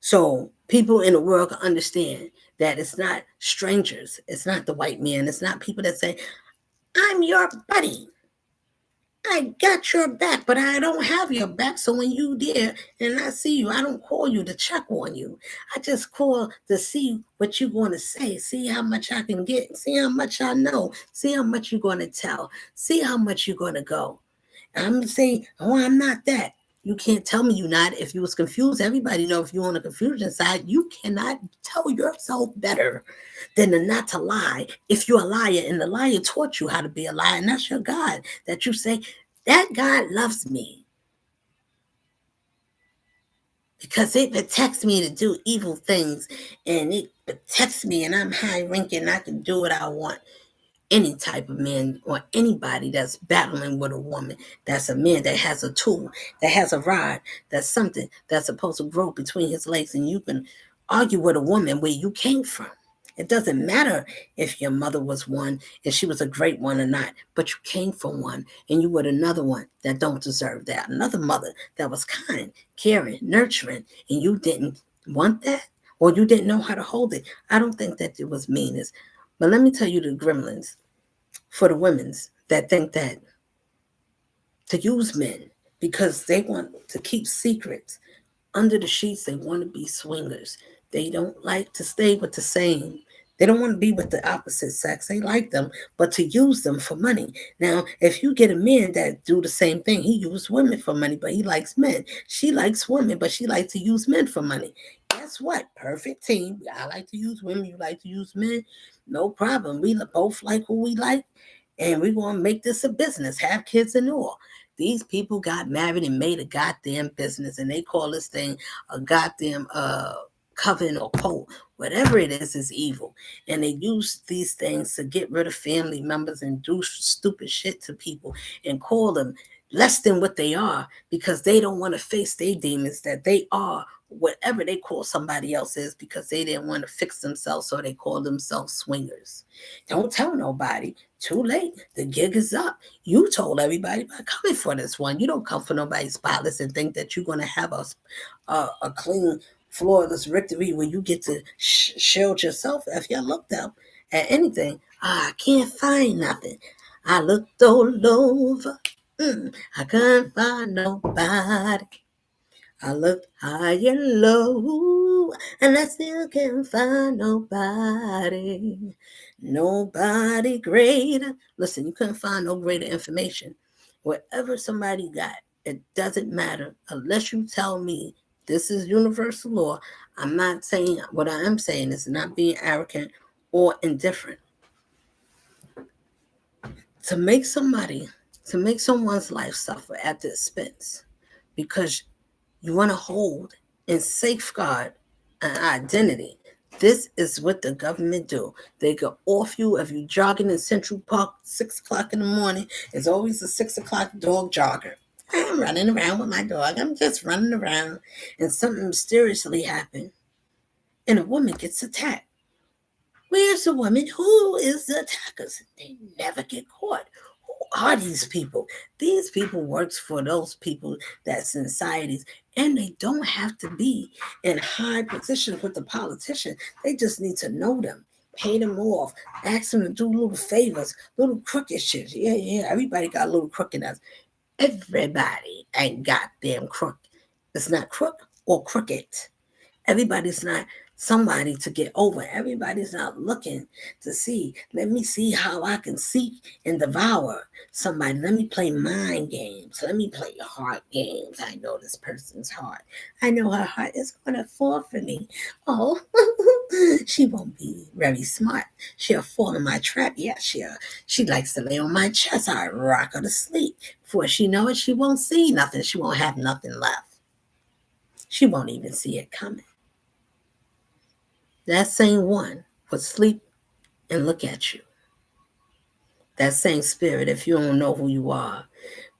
So people in the world can understand that it's not strangers. It's not the white man. It's not people that say, I'm your buddy. I got your back, but I don't have your back. So when you there and I see you, I don't call you to check on you. I just call to see what you're going to say, see how much I can get, see how much I know, see how much you're going to tell, see how much you're going to go. I'm saying, oh, I'm not that. You can't tell me you're not. If you was confused, everybody know if you're on the confusion side, you cannot tell yourself better than to not to lie. If you're a liar and the liar taught you how to be a liar, and that's your God, that you say, that God loves me because it protects me to do evil things, and it protects me, and I'm high ranking, I can do what I want. Any type of man or anybody that's battling with a woman, that's a man that has a tool, that has a rod, that's something that's supposed to grow between his legs, and you can argue with a woman where you came from. It doesn't matter if your mother was one, if she was a great one or not, but you came from one, and you were another one that don't deserve that. Another mother that was kind, caring, nurturing, and you didn't want that, or you didn't know how to hold it. I don't think that it was meanness. But let me tell you the gremlins for the women's that think that to use men because they want to keep secrets under the sheets. They want to be swingers. They don't like to stay with the same. They don't want to be with the opposite sex. They like them, but to use them for money. Now, if you get a man that do the same thing, he uses women for money, but he likes men. She likes women, but she likes to use men for money. Guess what? Perfect team. I like to use women. You like to use men. No problem. We both like who we like, and we're going to make this a business, have kids and all. These people got married and made a goddamn business, and they call this thing a goddamn coven or cult. Whatever it is evil. And they use these things to get rid of family members and do stupid shit to people and call them less than what they are because they don't want to face their demons that they are whatever they call somebody else is because they didn't want to fix themselves, so they call themselves swingers. Don't tell nobody. Too late. The gig is up. You told everybody by coming for this one. You don't come for nobody spotless and think that you're going to have a clean, flawless victory where you get to shield yourself. If you looked up at anything, I can't find nothing. I looked all over. I couldn't find nobody. I looked high and low, and I still can't find nobody. Nobody greater. Listen, you couldn't find no greater information. Whatever somebody got, it doesn't matter unless you tell me this is universal law. I'm not saying what I am saying is not being arrogant or indifferent. To make someone's life suffer at the expense because you want to hold and safeguard an identity. This is what the government do. They go off you if you jogging in Central Park 6 o'clock in the morning. It's always a 6 o'clock dog jogger. I'm running around with my dog. I'm just running around, and something mysteriously happened, and a woman gets attacked. Where's the woman? Who is the attackers? They never get caught. Who are these people? These people works for those people that's in societies, and they don't have to be in high positions with the politician. They just need to know them. pay them off, ask them to do little favors, little crooked shit. Yeah, everybody got a little crookedness. Everybody ain't goddamn crook. It's not crook or crooked. Everybody's not somebody to get over. Everybody's not looking to see. Let me see how I can seek and devour somebody. Let me play mind games. Let me play heart games. I know this person's heart. I know her heart is going to fall for me. Oh, she won't be very smart. She'll fall in my trap. Yeah, she likes to lay on my chest. I rock her to sleep. Before she know it, she won't see nothing. She won't have nothing left. She won't even see it coming. That same one would sleep and look at you. That same spirit, if you don't know who you are,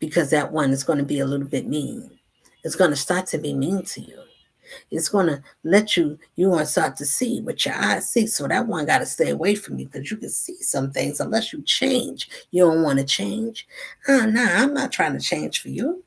because that one is going to be a little bit mean. It's going to start to be mean to you. It's going to let you want to start to see what your eyes see. So that one got to stay away from you because you can see some things unless you change. You don't want to change. Nah, I'm not trying to change for you.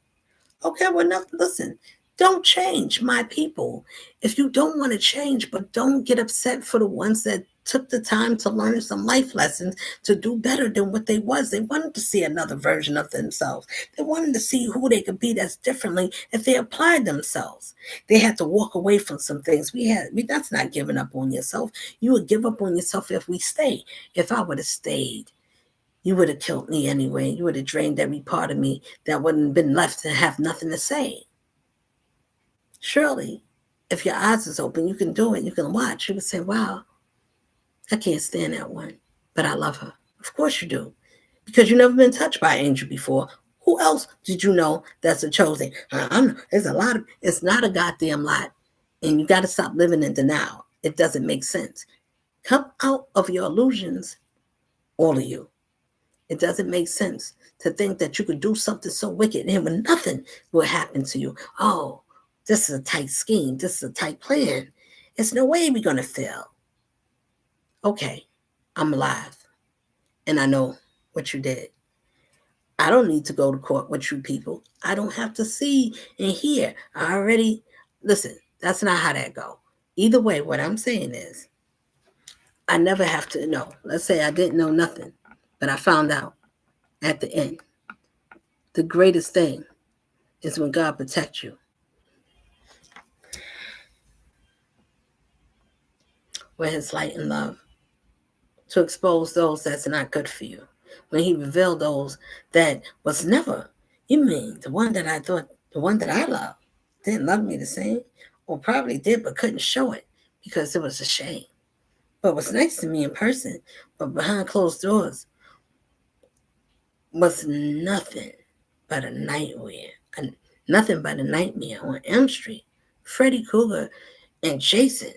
Okay, well, no, listen, don't change, my people. If you don't want to change, but don't get upset for the ones that took the time to learn some life lessons to do better than what they was. They wanted to see another version of themselves. They wanted to see who they could be that's differently if they applied themselves. They had to walk away from some things. That's not giving up on yourself. You would give up on yourself if we stay. If I would have stayed, you would have killed me anyway. You would have drained every part of me that wouldn't have been left to have nothing to say. Surely, if your eyes is open, you can do it. You can watch. You can say, wow, I can't stand that one, but I love her. Of course you do, because you've never been touched by an angel before. Who else did you know that's a chosen? There's a lot of, it's not a goddamn lot. And you got to stop living in denial. It doesn't make sense. Come out of your illusions, all of you. It doesn't make sense to think that you could do something so wicked and when nothing will happen to you. Oh, this is a tight scheme. This is a tight plan. There's no way we're going to fail. Okay, I'm alive. And I know what you did. I don't need to go to court with you people. I don't have to see and hear. I already, listen, that's not how that go. Either way, what I'm saying is, I never have to know. Let's say I didn't know nothing, but I found out at the end. The greatest thing is when God protects you. With his light and love to expose those that's not good for you. When he revealed those that was never, you mean the one that I thought, the one that I loved, didn't love me the same, or probably did but couldn't show it because it was a shame. But was nice to me in person, but behind closed doors was nothing but a nightmare. Nothing but a nightmare on Elm Street. Freddy Krueger and Jason,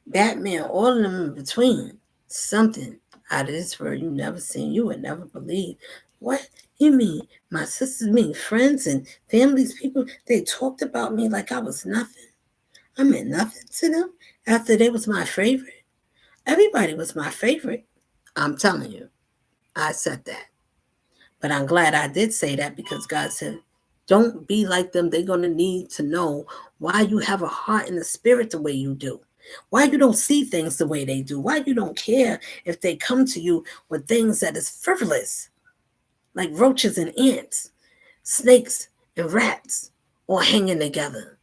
Batman, all of them in between. Something out of this world you never seen, you would never believe. What? You mean my sisters, mean friends and families, people, they talked about me like I was nothing. I meant nothing to them after they was my favorite. Everybody was my favorite. I'm telling you, I said that. But I'm glad I did say that because God said, don't be like them. They're going to need to know why you have a heart and a spirit the way you do. Why you don't see things the way they do. Why you don't care if they come to you with things that is frivolous, like roaches and ants, snakes and rats, all hanging together,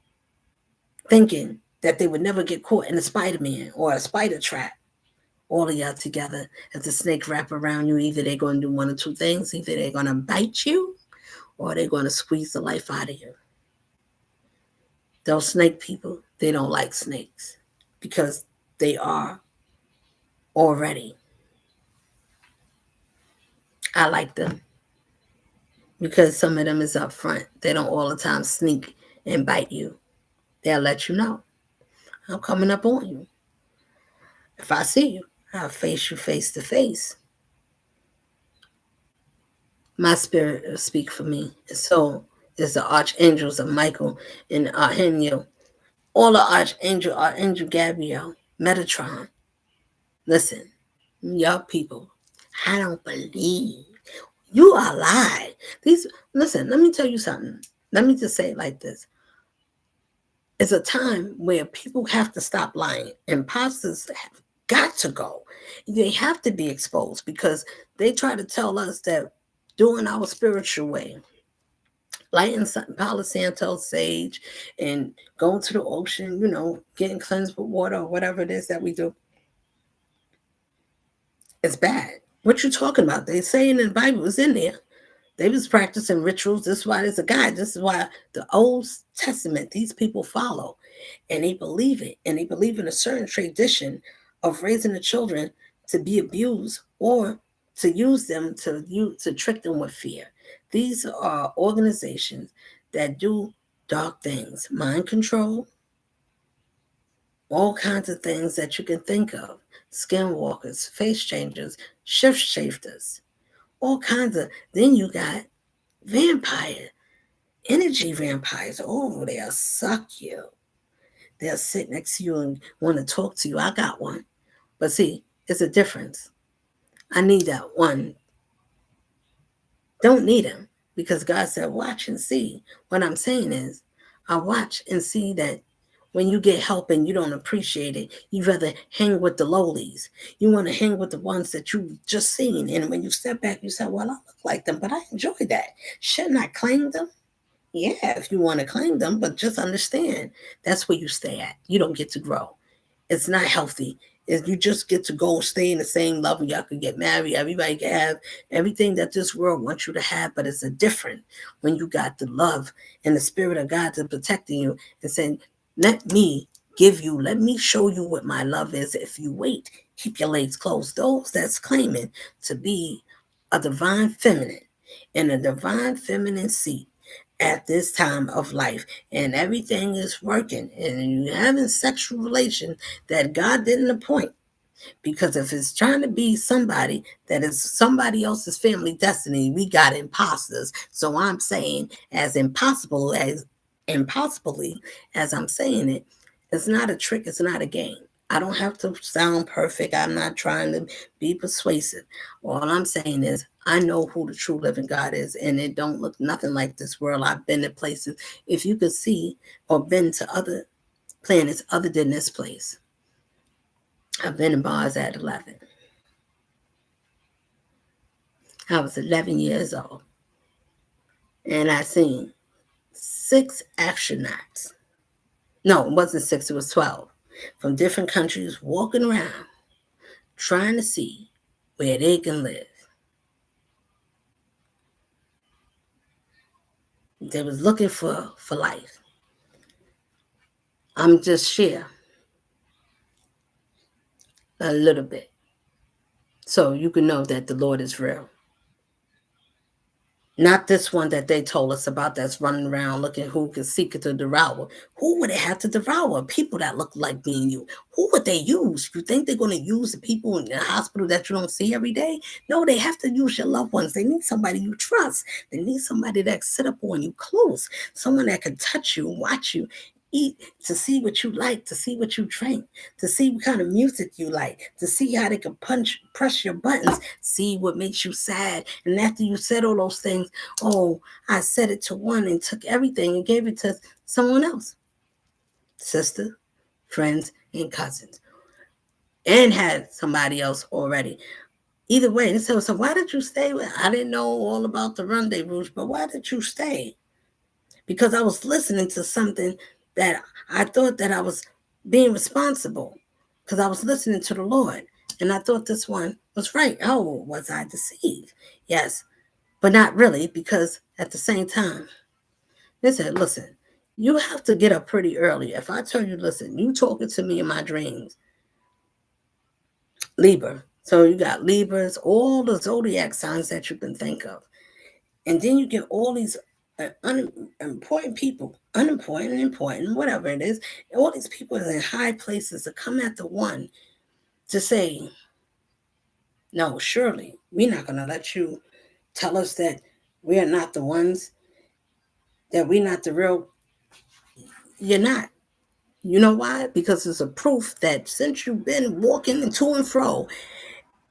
thinking that they would never get caught in a Spider-Man or a spider trap. All of y'all together, if the snake wrap around you, either they're going to do one or two things. Either they're going to bite you or they're going to squeeze the life out of you. Those snake people, they don't like snakes because they are already. I like them because some of them is up front. They don't all the time sneak and bite you. They'll let you know. I'm coming up on you. If I see you, I'll face you face to face. My spirit will speak for me. And so is the archangels of Michael and Archangel. All the Archangel Gabriel, Metatron. Listen, y'all people, I don't believe you are lying. Listen, let me tell you something. Let me just say it like this. It's a time where people have to stop lying. Imposters have got to go. They have to be exposed because they try to tell us that doing our spiritual way, lighting Palo Santo sage and going to the ocean, getting cleansed with water or whatever it is that we do, it's bad. What you talking about? They saying in the Bible was in there. They was practicing rituals. This is why there's a God. This is why the Old Testament, these people follow. And they believe it. And they believe in a certain tradition of raising the children to be abused or to use them to trick them with fear. These are organizations that do dark things, mind control, all kinds of things that you can think of. Skinwalkers, face changers, shift shifters, all kinds of. Then you got vampire, energy vampires. Oh, they'll suck you. They'll sit next to you and want to talk to you. I got one. But see, it's a difference. I need that one. Don't need him because God said, watch and see. What I'm saying is, I watch and see that when you get help and you don't appreciate it, you rather hang with the lowlies. You want to hang with the ones that you just seen. And when you step back, you say, well, I look like them, but I enjoy that. Shouldn't I claim them? Yeah, if you want to claim them, but just understand that's where you stay at. You don't get to grow. It's not healthy. If you just get to go stay in the same level, y'all can get married. Everybody can have everything that this world wants you to have, but it's a different when you got the love and the spirit of God to protecting you and saying, let me let me show you what my love is. If you wait, keep your legs closed. Those that's claiming to be a divine feminine in a divine feminine seat at this time of life and everything is working and you're having sexual relations that God didn't appoint. Because if it's trying to be somebody that is somebody else's family destiny, we got imposters. So I'm saying impossibly as I'm saying it, it's not a trick, it's not a game. I don't have to sound perfect. I'm not trying to be persuasive. All I'm saying is I know who the true living God is, and it don't look nothing like this world. I've been to places. If you could see or been to other planets other than this place, I've been in bars at 11. I was 11 years old, and I seen 6 astronauts. No, it wasn't 6, it was 12 from different countries walking around trying to see where they can live. They was looking for life. I'm just share a little bit so you can know that the Lord is real. Not this one that they told us about that's running around looking who can seek it to devour. Who would they have to devour? People that look like me and you. Who would they use? You think they're going to use the people in the hospital that you don't see every day? No, they have to use your loved ones. They need somebody you trust. They need somebody that sit up on you close. Someone that can touch you, watch you, eat, to see what you like, to see what you drink, to see what kind of music you like, to see how they can press your buttons, see what makes you sad. And after you said all those things, oh, I said it to one and took everything and gave it to someone else. Sister, friends, and cousins. And had somebody else already. Either way, so why did you stay? I didn't know all about the rendezvous, but why did you stay? Because I was listening to something that I thought that I was being responsible because I was listening to the Lord. And I thought this one was right. Oh, was I deceived? Yes, but not really, because at the same time, they said, listen, you have to get up pretty early. If I tell you, listen, you talking to me in my dreams, Libra. So you got Libras, all the zodiac signs that you can think of. And then you get all these unimportant people, unimportant, important, whatever it is. All these people in high places to come at the one to say, no, surely we're not going to let you tell us that we are not the ones, that we're not the real. You're not. You know why? Because it's a proof that since you've been walking to and fro,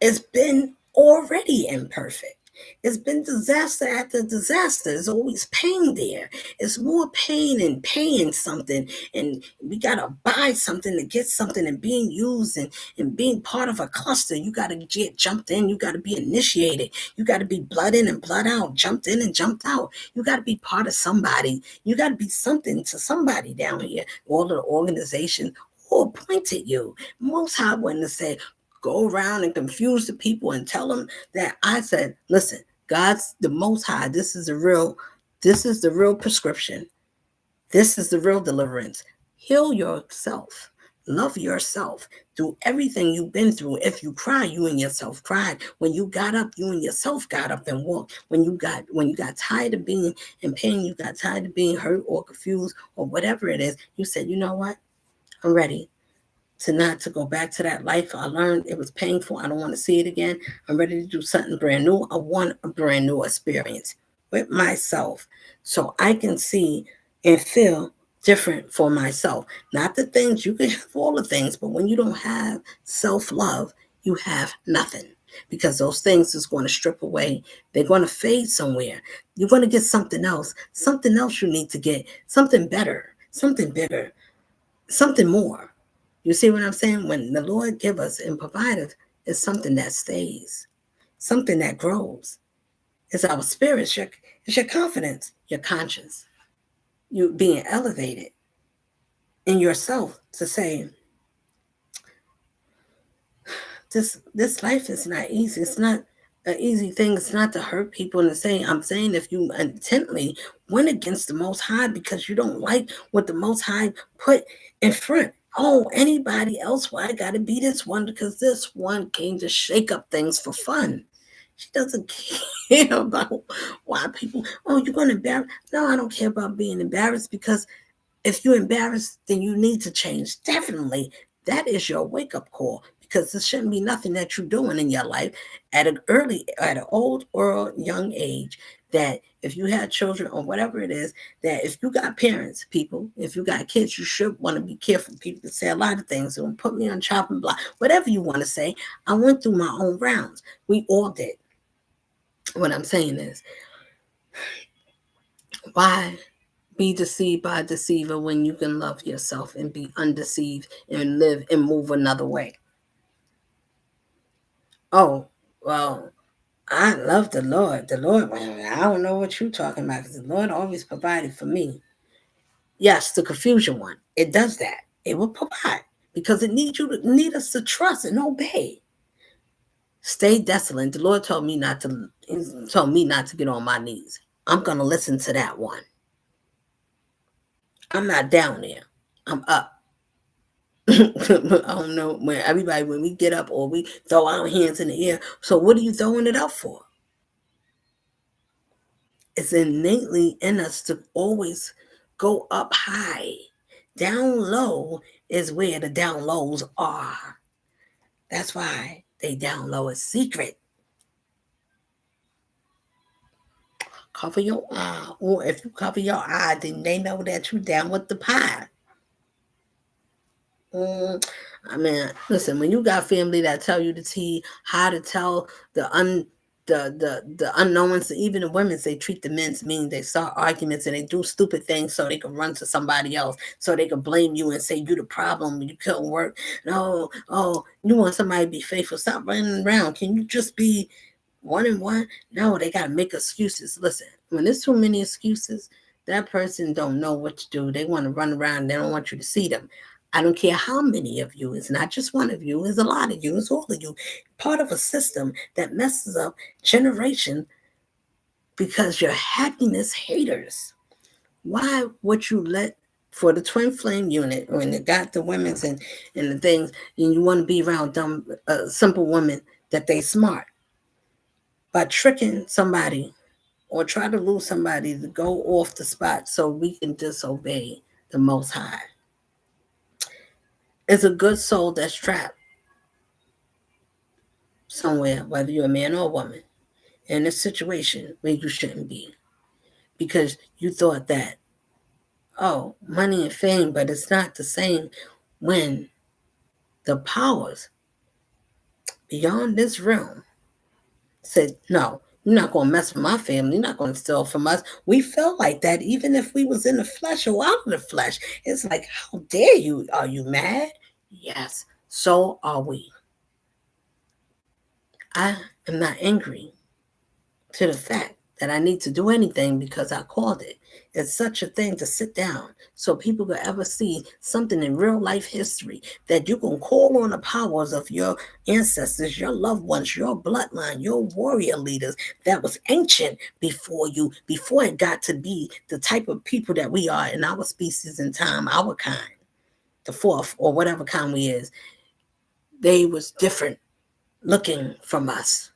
it's been already imperfect. It's been disaster after disaster. There's always pain there. It's more pain in paying something, and we gotta buy something to get something, and being used and being part of a cluster. You gotta get jumped in, you gotta be initiated, you gotta be blood in and blood out, jumped in and jumped out. You gotta be part of somebody. You gotta be something to somebody down here. All of the organizations who appointed you. Most High wouldn't have said, go around and confuse the people and tell them that I said, listen, God's the Most High. This is the real prescription. This is the real deliverance. Heal yourself. Love yourself. Through everything you've been through. If you cry, you and yourself cried. When you got up, you and yourself got up and walked. When you got tired of being in pain, you got tired of being hurt or confused or whatever it is, you said, you know what? I'm ready to not to go back to that life I learned. It was painful. I don't want to see it again. I'm ready to do something brand new. I want a brand new experience with myself so I can see and feel different for myself. Not the things, you can have all the things, but when you don't have self-love, you have nothing. Because those things is going to strip away. They're going to fade somewhere. You're going to get something else. Something else you need to get. Something better. Something bigger. Something more. You see what I'm saying? When the Lord give us and provide us, it's something that stays, something that grows. It's our spirit. It's your confidence, your conscience, you being elevated in yourself to say, this life is not easy. It's not an easy thing. It's not to hurt people and to say, I'm saying if you intently went against the Most High because you don't like what the Most High put in front. Oh, anybody else? Well, I got to be this one because this one came to shake up things for fun. She doesn't care about why people, oh, you're going to embarrass. No, I don't care about being embarrassed because if you're embarrassed, then you need to change. Definitely. That is your wake up call because there shouldn't be nothing that you're doing in your life at an old or young age that if you had children or whatever it is, that if you got parents, people, if you got kids, you should want to be careful. People say a lot of things. Don't put me on chopping block, whatever you want to say. I went through my own rounds. We all did. What I'm saying is, why be deceived by a deceiver when you can love yourself and be undeceived and live and move another way? Oh, well, I love the Lord. The Lord, I don't know what you're talking about because the Lord always provided for me. Yes, the confusion one. It does that. It will provide because it need us to trust and obey. Stay desolate. The Lord told me not to. He told me not to get on my knees. I'm gonna listen to that one. I'm not down there. I'm up. I don't know when we get up or we throw our hands in the air. So what are you throwing it up for? It's innately in us to always go up high. Down low is where the down lows are. That's why they down low is secret. Cover your eye, or if you cover your eye, then they know that you down with the pie. I mean, listen, when you got family that tell you the tea, how to tell the unknowns, even the women, they treat the men's mean. They start arguments and they do stupid things so they can run to somebody else, so they can blame you and say you the problem. You couldn't work. No, oh, you want somebody to be faithful. Stop running around. Can you just be one and one? No, they gotta make excuses. Listen, when there's too many excuses, that person don't know what to do. They want to run around. They don't want you to see them. I don't care how many of you. It's not just one of you. It's a lot of you. It's all of you. Part of a system that messes up generation because you're happiness haters. Why would you let for the twin flame unit when it got the women's and the things and you want to be around dumb simple women that they smart by tricking somebody or try to lose somebody to go off the spot so we can disobey the Most High? It's a good soul that's trapped somewhere, whether you're a man or a woman, in a situation where you shouldn't be because you thought that, oh, money and fame, but it's not the same when the powers beyond this realm said, no, You're not going to mess with my family. You're not going to steal from us. We felt like that even if we was in the flesh or out of the flesh. It's like, how dare you? Are you mad? Yes, so are we. I am not angry to the fact that I need to do anything because I called it. It's such a thing to sit down so people could ever see something in real life history that you can call on the powers of your ancestors, your loved ones, your bloodline, your warrior leaders that was ancient before you, before it got to be the type of people that we are in our species and time, our kind, the fourth or whatever kind we is. They was different looking from us.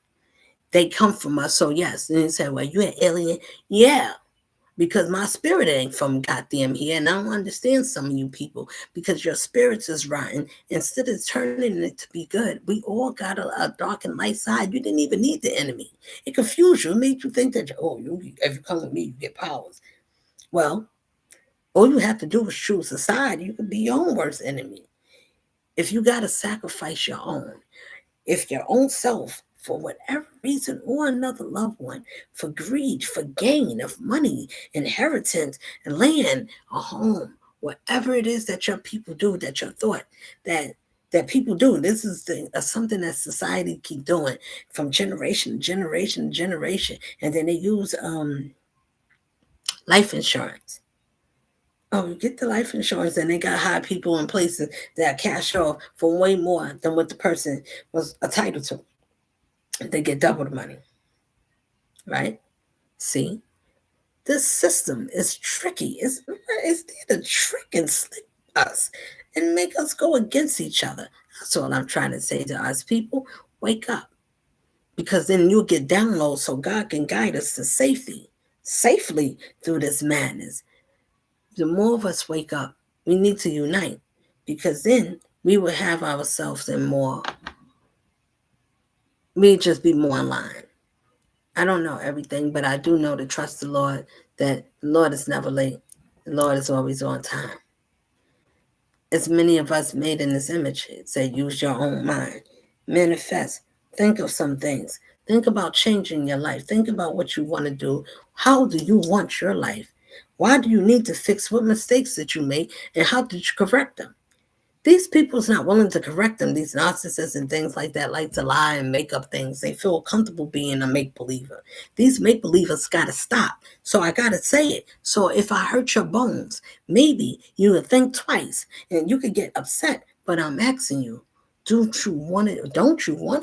They come from us. So yes, and you say, well, you an alien? Yeah, because my spirit ain't from goddamn here, and I don't understand some of you people because your spirits is rotten. Instead of turning it to be good, we all got a dark and light side. You didn't even need the enemy. It confused you. It made you think that if you come with me, you get powers. Well, all you have to do is choose a side. You can be your own worst enemy. If you got to sacrifice your own, if your own self, for whatever reason or another loved one, for greed, for gain of money, inheritance, land, a home, whatever it is that your people do, that your thought, that that people do. This is something that society keep doing from generation to generation to generation, and then they use life insurance. Oh, you get the life insurance, and they got high people in places that cash off for way more than what the person was entitled to. They get double the money, right? See, this system is tricky. It's there to trick and slip us and make us go against each other. That's all I'm trying to say to us people. Wake up, because then you'll get downloads so God can guide us to safely through this madness. The more of us wake up, we need to unite, because then we will have ourselves in more. We just be more in line. I don't know everything, but I do know to trust the Lord, that the Lord is never late. The Lord is always on time. As many of us made in this image, it said, use your own mind, manifest, think of some things. Think about changing your life. Think about what you want to do. How do you want your life? Why do you need to fix what mistakes that you made, and how did you correct them? These people's not willing to correct them. These narcissists and things like that like to lie and make up things. They feel comfortable being a make believer. These make believers got to stop. So I got to say it. So if I hurt your bones, maybe you would think twice and you could get upset. But I'm asking you, don't you want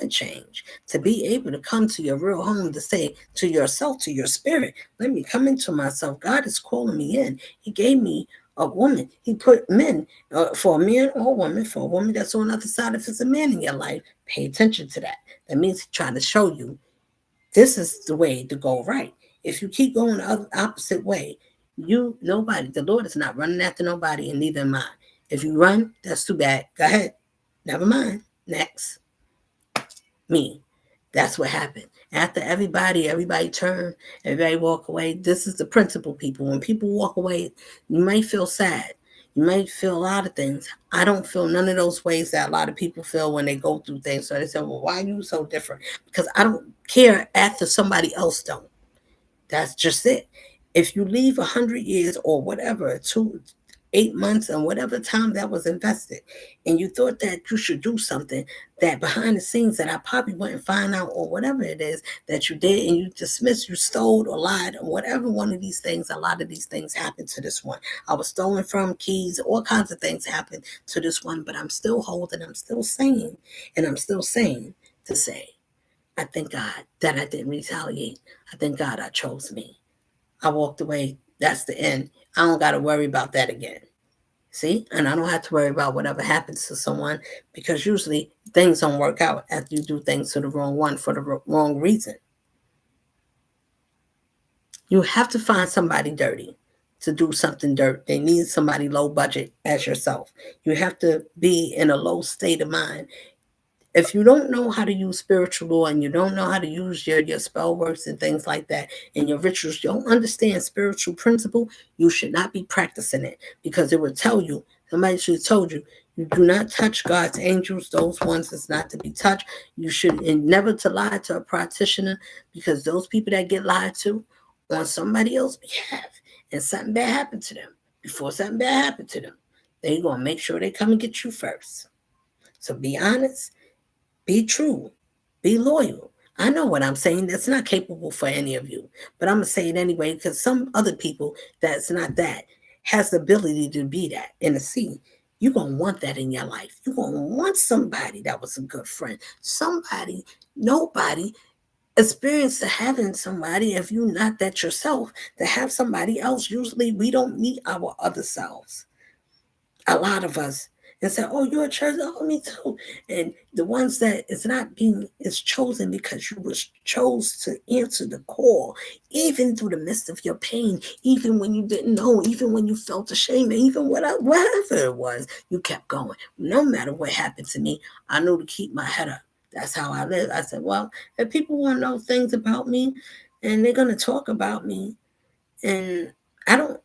to change, to be able to come to your real home, to say to yourself, to your spirit, let me come into myself. God is calling me in. He gave me a woman. He put men, for a man or a woman, for a woman that's on the other side, if it's a man in your life, pay attention to that. That means he's trying to show you this is the way to go right. If you keep going the opposite way, the Lord is not running after nobody, and neither am I. If you run, that's too bad. Go ahead. Never mind. Next. Me. That's what happened. After everybody turned, everybody walk away. This is the principle, people. When people walk away, you might feel sad. You might feel a lot of things. I don't feel none of those ways that a lot of people feel when they go through things. So they say, well, why are you so different? Because I don't care after somebody else don't. That's just it. If you leave 100 years or whatever, 8 months and whatever time that was invested, and you thought that you should do something that behind the scenes that I probably wouldn't find out, or whatever it is that you did, and you dismissed, you stole or lied, or whatever one of these things, a lot of these things happened to this one. I was stolen from, keys, all kinds of things happened to this one, but I'm still holding, I'm still saying, and I'm still saying to say, I thank God that I didn't retaliate. I thank God I chose me. I walked away. That's the end. I don't got to worry about that again. See? And I don't have to worry about whatever happens to someone, because usually things don't work out after you do things to the wrong one for the wrong reason. You have to find somebody dirty to do something dirt. They need somebody low budget as yourself. You have to be in a low state of mind. If you don't know how to use spiritual law, and you don't know how to use your spell works and things like that, and your rituals, you don't understand spiritual principle, you should not be practicing it, because it will tell you, somebody should have told you, You do not touch God's angels. Those ones is not to be touched. You should and never to lie to a practitioner, because those people that get lied to on somebody else's behalf and something bad happened to them, before something bad happened to them, they going to make sure they come and get you first. So be honest, be true, be loyal. I know what I'm saying. That's not capable for any of you, but I'm going to say it anyway, because some other people that's not that has the ability to be that and to see. You're going to want that in your life. You're going to want somebody that was a good friend. Somebody, nobody experienced having somebody, if you're not that yourself, to have somebody else. Usually we don't meet our other selves, a lot of us, and say, "Oh, you're a church, oh, me too." And the ones that is not being is chosen because you was chose to answer the call, even through the midst of your pain, even when you didn't know, even when you felt ashamed, even whatever it was, you kept going. No matter what happened to me, I knew to keep my head up. That's how I live. I said, well, if people want to know things about me, and they're gonna talk about me, and I don't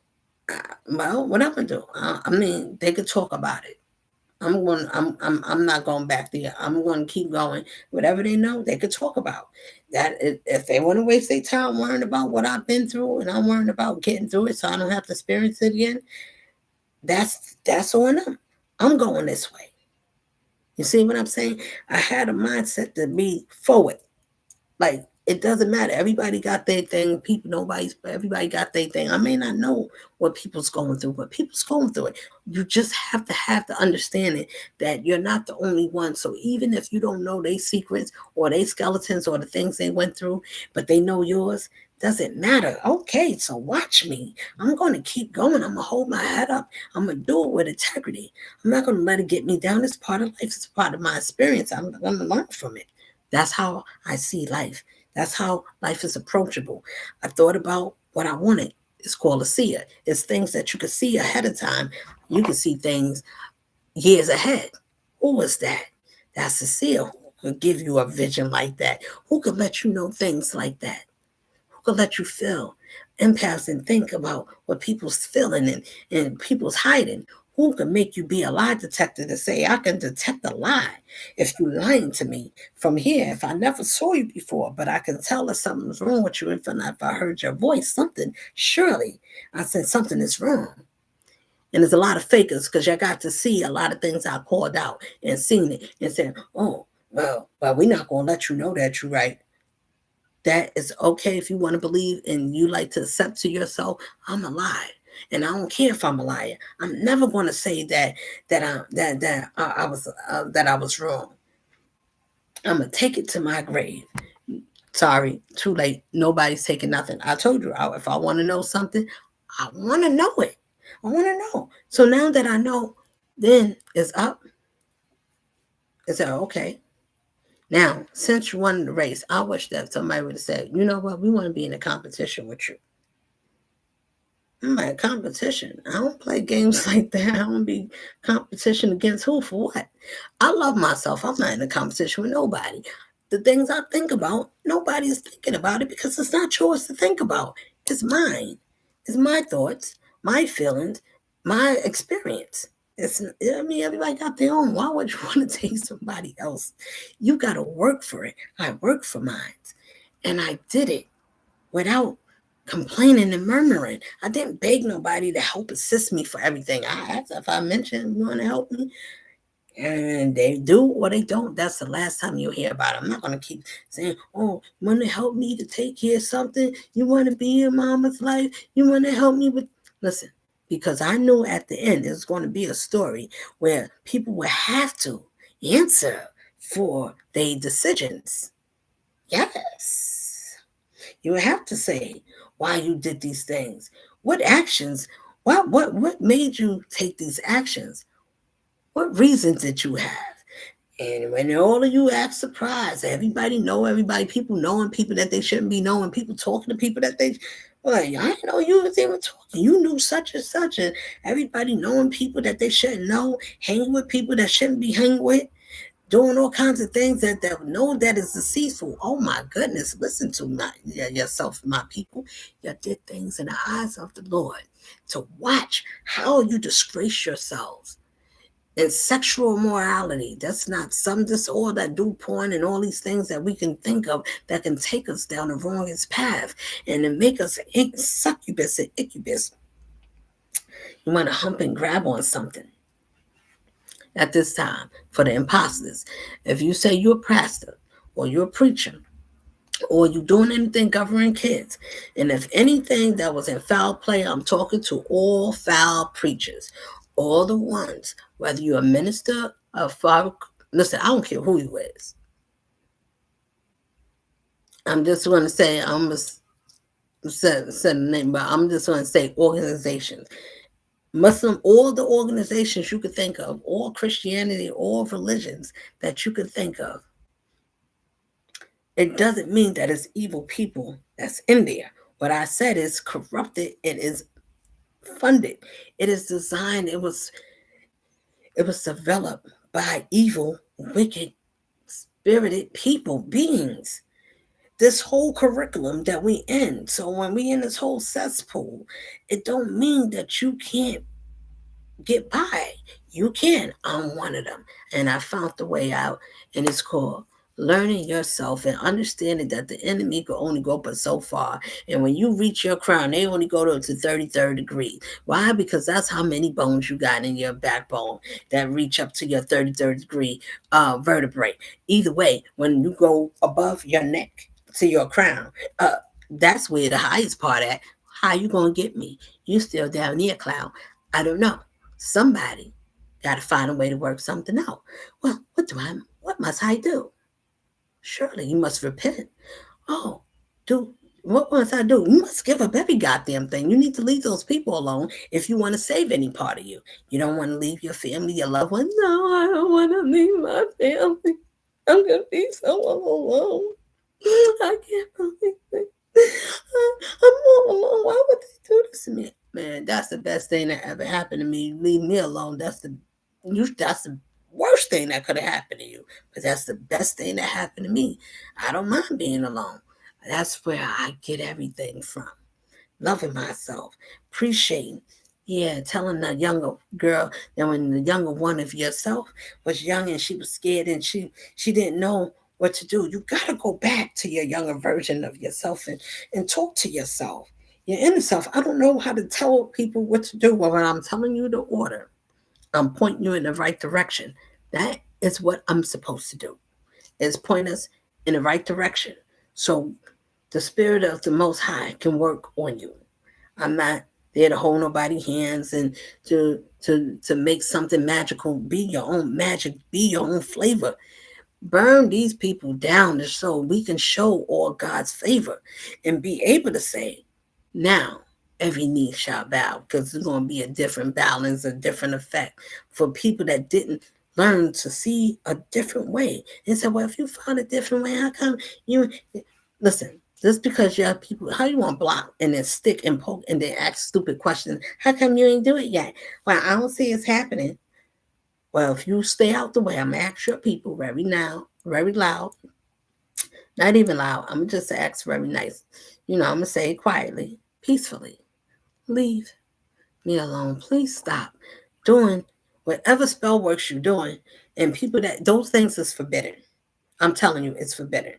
well, what I'm gonna do? I mean, they could talk about it. I'm not going back there. I'm going to keep going. Whatever they know, they could talk about that. If they want to waste their time worrying about what I've been through, and I'm worrying about getting through it, so I don't have to experience it again, that's on them. I'm going this way. You see what I'm saying? I had a mindset to be forward. Like, it doesn't matter. Everybody got their thing. Everybody got their thing. I may not know what people's going through, but people's going through it. You just have the understanding that you're not the only one. So even if you don't know their secrets or their skeletons or the things they went through, but they know yours, doesn't matter. Okay, so watch me. I'm going to keep going. I'm going to hold my head up. I'm going to do it with integrity. I'm not going to let it get me down. It's part of life. It's part of my experience. I'm going to learn from it. That's how I see life. That's how life is approachable. I thought about what I wanted. It's called a seer. It's things that you can see ahead of time. You can see things years ahead. Who is that? That's a seer. Who could give you a vision like that? Who could let you know things like that? Who could let you feel empaths and think about what people's feeling and people's hiding? Who can make you be a lie detector to say, I can detect a lie if you're lying to me from here, if I never saw you before, but I can tell if something's wrong with you if I heard your voice, something, surely I said something is wrong. And there's a lot of fakers because you got to see a lot of things I called out and seen it and said, oh, well, we're not going to let you know that you're right. That is okay if you want to believe and you like to accept to yourself, I'm a liar. And I don't care if I'm a liar. I'm never going to say that I was wrong. I'm gonna take it to my grave. Sorry, too late. Nobody's taking nothing. I told you, if I want to know something, I want to know it. I want to know. So now that I know, then it's up. It's like, okay. Now, since you won the race, I wish that somebody would have said, you know what, we want to be in a competition with you. I'm like, competition? I don't play games like that. I don't be competition against who for what? I love myself. I'm not in a competition with nobody. The things I think about, nobody is thinking about it because it's not yours to think about. It's mine. It's my thoughts, my feelings, my experience. I mean, everybody got their own. Why would you want to take somebody else? You got to work for it. I worked for mine, and I did it without complaining and murmuring. I didn't beg nobody to help assist me for everything. I asked if I mentioned you want to help me, and they do or they don't. That's the last time you'll hear about it. I'm not going to keep saying, oh, you want to help me to take care of something? You want to be in mama's life? You want to help me with... Listen, because I knew at the end there's going to be a story where people will have to answer for their decisions. Yes. You have to say why you did these things. What actions? What made you take these actions? What reasons did you have? And when all of you act surprised, everybody know everybody, people knowing people that they shouldn't be knowing, people talking to people that they, well, I didn't know you was even talking. You knew such and such, and everybody knowing people that they shouldn't know, hanging with people that shouldn't be hanging with, doing all kinds of things that know that is deceitful. Oh my goodness, listen to yourself, my people. You did things in the eyes of the Lord to watch how you disgrace yourselves. And sexual morality, that's not some disorder that do porn and all these things that we can think of that can take us down the wrongest path and then make us succubus and incubus. You want to hump and grab on something at this time for the imposters. If you say you're a pastor or you're a preacher or you doing anything governing kids, and if anything that was in foul play, I'm talking to all foul preachers, all the ones, whether you're a minister, a father, listen, I don't care who you is. I'm just going to say, I'm going to say the name, but I'm just going to say organizations. Muslim, all the organizations you could think of, all Christianity, all religions that you could think of. It doesn't mean that it's evil people that's in there. What I said is corrupted. It is funded. It is designed. It was developed by evil, wicked, spirited people, beings. This whole curriculum that we in. So when we in this whole cesspool, it don't mean that you can't get by. You can. I'm one of them. And I found the way out. And it's called learning yourself and understanding that the enemy can only go but so far. And when you reach your crown, they only go to 33rd degree. Why? Because that's how many bones you got in your backbone that reach up to your 33rd degree vertebrae. Either way, when you go above your neck to your crown, that's where the highest part at. How you gonna get me? You still down near clown. I don't know. Somebody got to find a way to work something out. Well, what must I do? Surely you must repent. Oh, what must I do? You must give up every goddamn thing. You need to leave those people alone if you want to save any part of you. You don't want to leave your family, your loved ones. No, I don't want to leave my family. I'm going to be so all alone. I can't believe it. I'm all alone. Why would they do this to me? Man, that's the best thing that ever happened to me. Leave me alone. That's the worst thing that could have happened to you. But that's the best thing that happened to me. I don't mind being alone. That's where I get everything from. Loving myself, appreciating. Yeah, telling the younger girl that when the younger one of yourself was young and she was scared and she didn't know what to do. You gotta go back to your younger version of yourself and talk to yourself, your inner self. I don't know how to tell people what to do, but when I'm telling you the order, I'm pointing you in the right direction. That is what I'm supposed to do. Is point us in the right direction. So the spirit of the Most High can work on you. I'm not there to hold nobody's hands and to make something magical. Be your own magic. Be your own flavor. Burn these people down so we can show all God's favor and be able to say, now every knee shall bow, because it's going to be a different balance, a different effect for people that didn't learn to see a different way. And say, well, if you found a different way, how come you listen? Just because you have people, how you want to block and then stick and poke and then ask stupid questions? How come you ain't do it yet? Well, I don't see it's happening. Well, if you stay out the way, I'm gonna ask your people very loud, not even loud. I'm gonna just ask very nice. I'm gonna say it quietly, peacefully. Leave me alone. Please stop doing whatever spell works you're doing. And people those things is forbidden. I'm telling you, it's forbidden.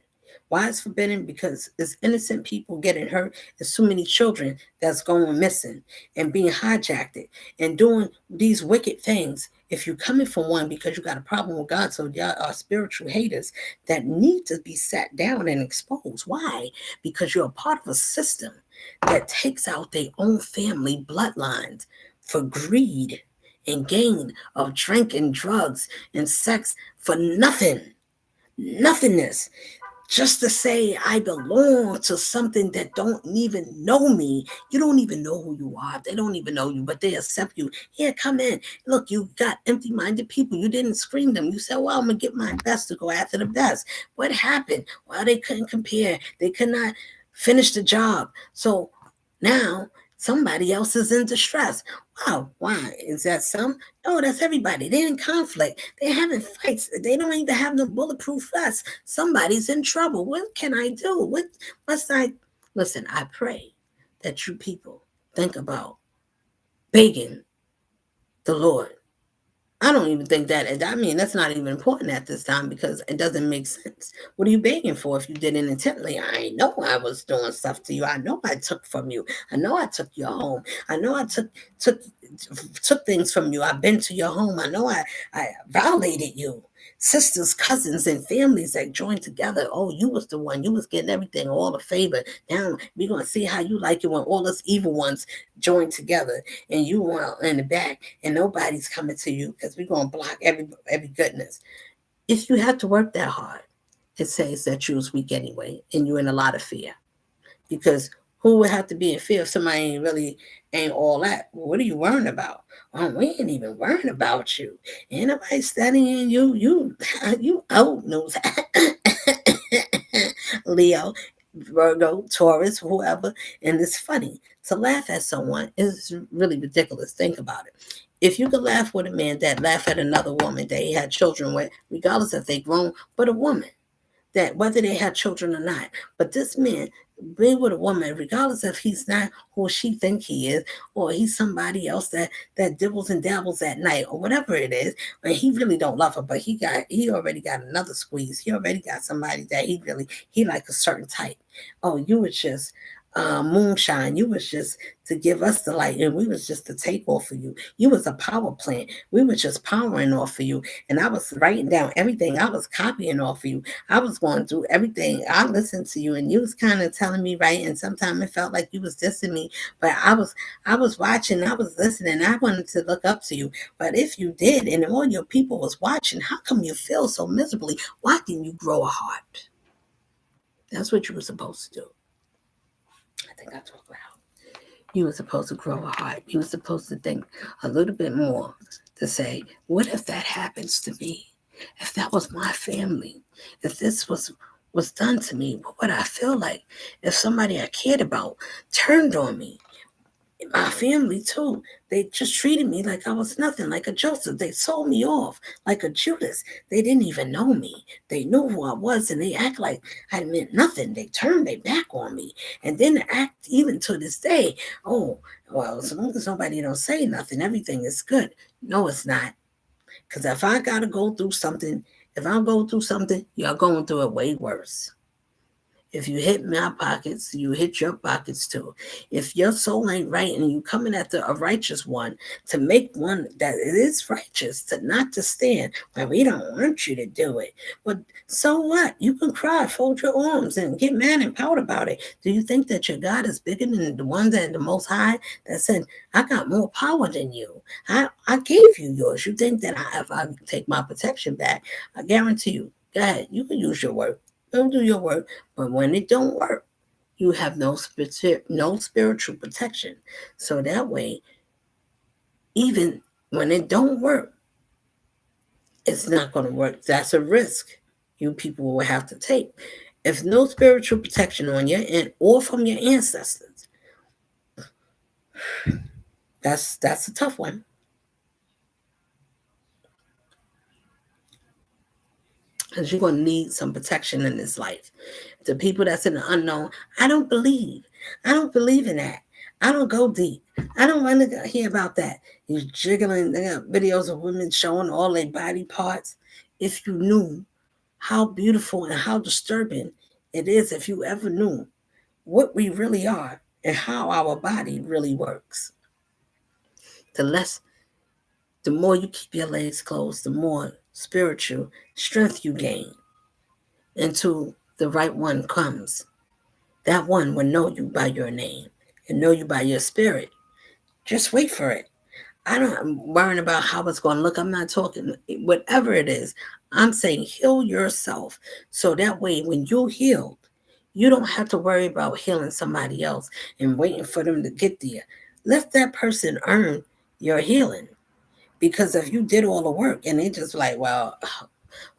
Why it's forbidden? Because it's innocent people getting hurt. There's too many children that's going missing and being hijacked and doing these wicked things. If you're coming from one because you got a problem with God, so y'all are spiritual haters that need to be sat down and exposed. Why? Because you're a part of a system that takes out their own family bloodlines for greed and gain of drink and drugs and sex for nothing. Nothingness, just to say I belong to something that don't even know me. You don't even know who you are. They don't even know you, but they accept you. Here, come in. Look, you got empty-minded people. You didn't screen them. You said, well, I'm going to get my best to go after the best. What happened? Well, they couldn't compare. They could not finish the job. So now somebody else is in distress. Wow, why? Is that some? No, that's everybody. They're in conflict. They're having fights. They don't even have no bulletproof vests. Somebody's in trouble. What can I do? What must I? Listen, I pray that you people think about begging the Lord I don't even think that, I mean, that's not even important at this time because it doesn't make sense. What are you begging for if you did it intently? I know I was doing stuff to you. I know I took from you. I know I took your home. I know I took took things from you. I've been to your home. I know I violated you. Sisters, cousins, and families that joined together. Oh, you was the one. You was getting everything, all the favor. Now we're gonna see how you like it when all us evil ones join together and you want in the back and nobody's coming to you because we're gonna block every goodness. If you have to work that hard, it says that you was weak anyway, and you're in a lot of fear. Because who would have to be in fear if somebody ain't all that? Well, what are you worrying about? Oh, we ain't even worrying about you. Ain't nobody studying you. You old news. Leo, Virgo, Taurus, whoever. And it's funny to laugh at someone is really ridiculous. Think about it. If you could laugh with a man that laugh at another woman that he had children with, regardless if they grown, but a woman that whether they had children or not. But this man be with a woman, regardless if he's not who she think he is, or he's somebody else that dibbles and dabbles at night, or whatever it is. And he really don't love her, but he already got another squeeze. He already got somebody that he like a certain type. Oh, you was just moonshine. You was just to give us the light, and we was just to take off of you. You was a power plant. We was just powering off of you, and I was writing down everything. I was copying off of you. I was going through everything. I listened to you, and you was kind of telling me right, and sometimes it felt like you was dissing me, but I was watching, I was listening. I wanted to look up to you, but if you did, and all your people was watching, how come you feel so miserably? Why didn't you grow a heart? That's what you were supposed to do. I think I talk loud. You were supposed to grow a heart. You were supposed to think a little bit more to say, what if that happens to me? If that was my family, if this was done to me, what would I feel like? If somebody I cared about turned on me, my family too. They just treated me like I was nothing, like a Joseph. They sold me off like a Judas. They didn't even know me. They knew who I was and they act like I meant nothing. They turned their back on me. And then act even to this day, oh, well, as long as nobody don't say nothing, everything is good. No, it's not. Because if I gotta go through something, if I go through something, you're going through it way worse. If you hit my pockets, you hit your pockets too. If your soul ain't right and you coming after a righteous one to make one that it is righteous, to not to stand, but we don't want you to do it. But so what? You can cry, fold your arms, and get mad and pout about it. Do you think that your God is bigger than the one that the Most High that said, I got more power than you. I gave you yours. You think that if I take my protection back, I guarantee you, go ahead, you can use your word. Go do your work. But when it don't work, you have no spiritual protection. So that way, even when it don't work, it's not going to work. That's a risk you people will have to take. If no spiritual protection on your end or from your ancestors, that's a tough one. Because you're going to need some protection in this life. The people that's in the unknown, I don't believe. I don't believe in that. I don't go deep. I don't want to hear about that. You jiggling, they got videos of women showing all their body parts. If you knew how beautiful and how disturbing it is, if you ever knew what we really are and how our body really works, the less, the more you keep your legs closed, the more spiritual strength you gain until the right one comes. That one will know you by your name and know you by your spirit. Just wait for it. I'm worrying about how it's going to look. I'm not talking, whatever it is. I'm saying heal yourself so that way when you're healed, you don't have to worry about healing somebody else and waiting for them to get there. Let that person earn your healing. Because if you did all the work and they just like, well,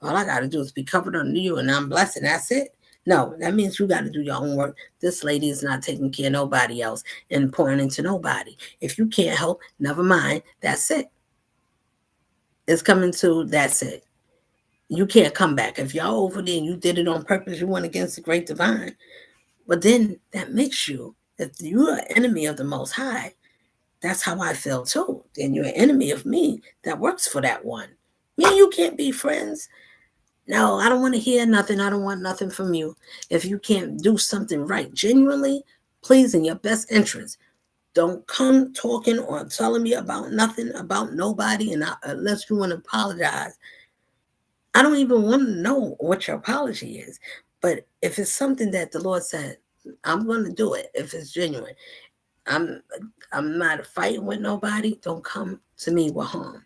all I got to do is be covered under you and I'm blessed and that's it. No, that means you got to do your own work. This lady is not taking care of nobody else and pouring into nobody. If you can't help, never mind. That's it. It's coming to that's it. You can't come back. If y'all over there and you did it on purpose, you went against the great divine. But then that makes you, if you're an enemy of the Most High, that's how I feel too. then you're an enemy of me that works for that one. Me and you can't be friends. No, I don't want to hear nothing. I don't want nothing from you. If you can't do something right, genuinely, please, in your best interest, don't come talking or telling me about nothing, about nobody, and unless you want to apologize. I don't even want to know what your apology is. But if it's something that the Lord said, I'm going to do it if it's genuine. I'm I'm not fighting with nobody. Don't come to me with harm.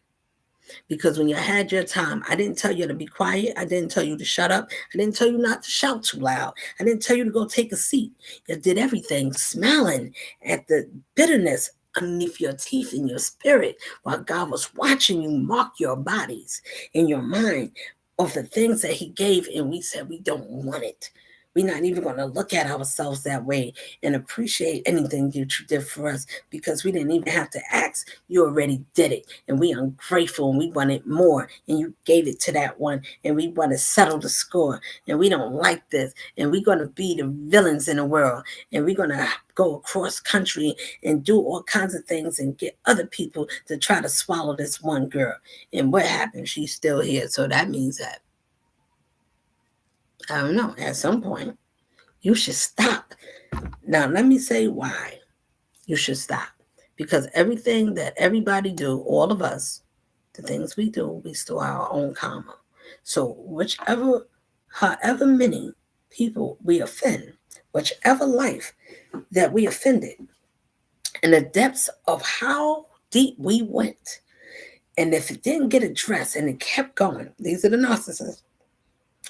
Because when you had your time, I didn't tell you to be quiet. I didn't tell you to shut up. I didn't tell you not to shout too loud. I didn't tell you to go take a seat. You did everything smiling at the bitterness underneath your teeth in your spirit while God was watching you mark your bodies in your mind of the things that He gave. And we said, we don't want it. We're not even going to look at ourselves that way and appreciate anything that you did for us because we didn't even have to ask. You already did it. And we ungrateful and we wanted more. And you gave it to that one. And we want to settle the score. And we don't like this. And we're going to be the villains in the world. And we're going to go across country and do all kinds of things and get other people to try to swallow this one girl. And what happened? She's still here. So that means that, I don't know, at some point, you should stop. Now, let me say why you should stop. Because everything that everybody do, all of us, the things we do, we store our own karma. So however many people we offend, whichever life that we offended, in the depths of how deep we went, and if it didn't get addressed and it kept going, these are the narcissists,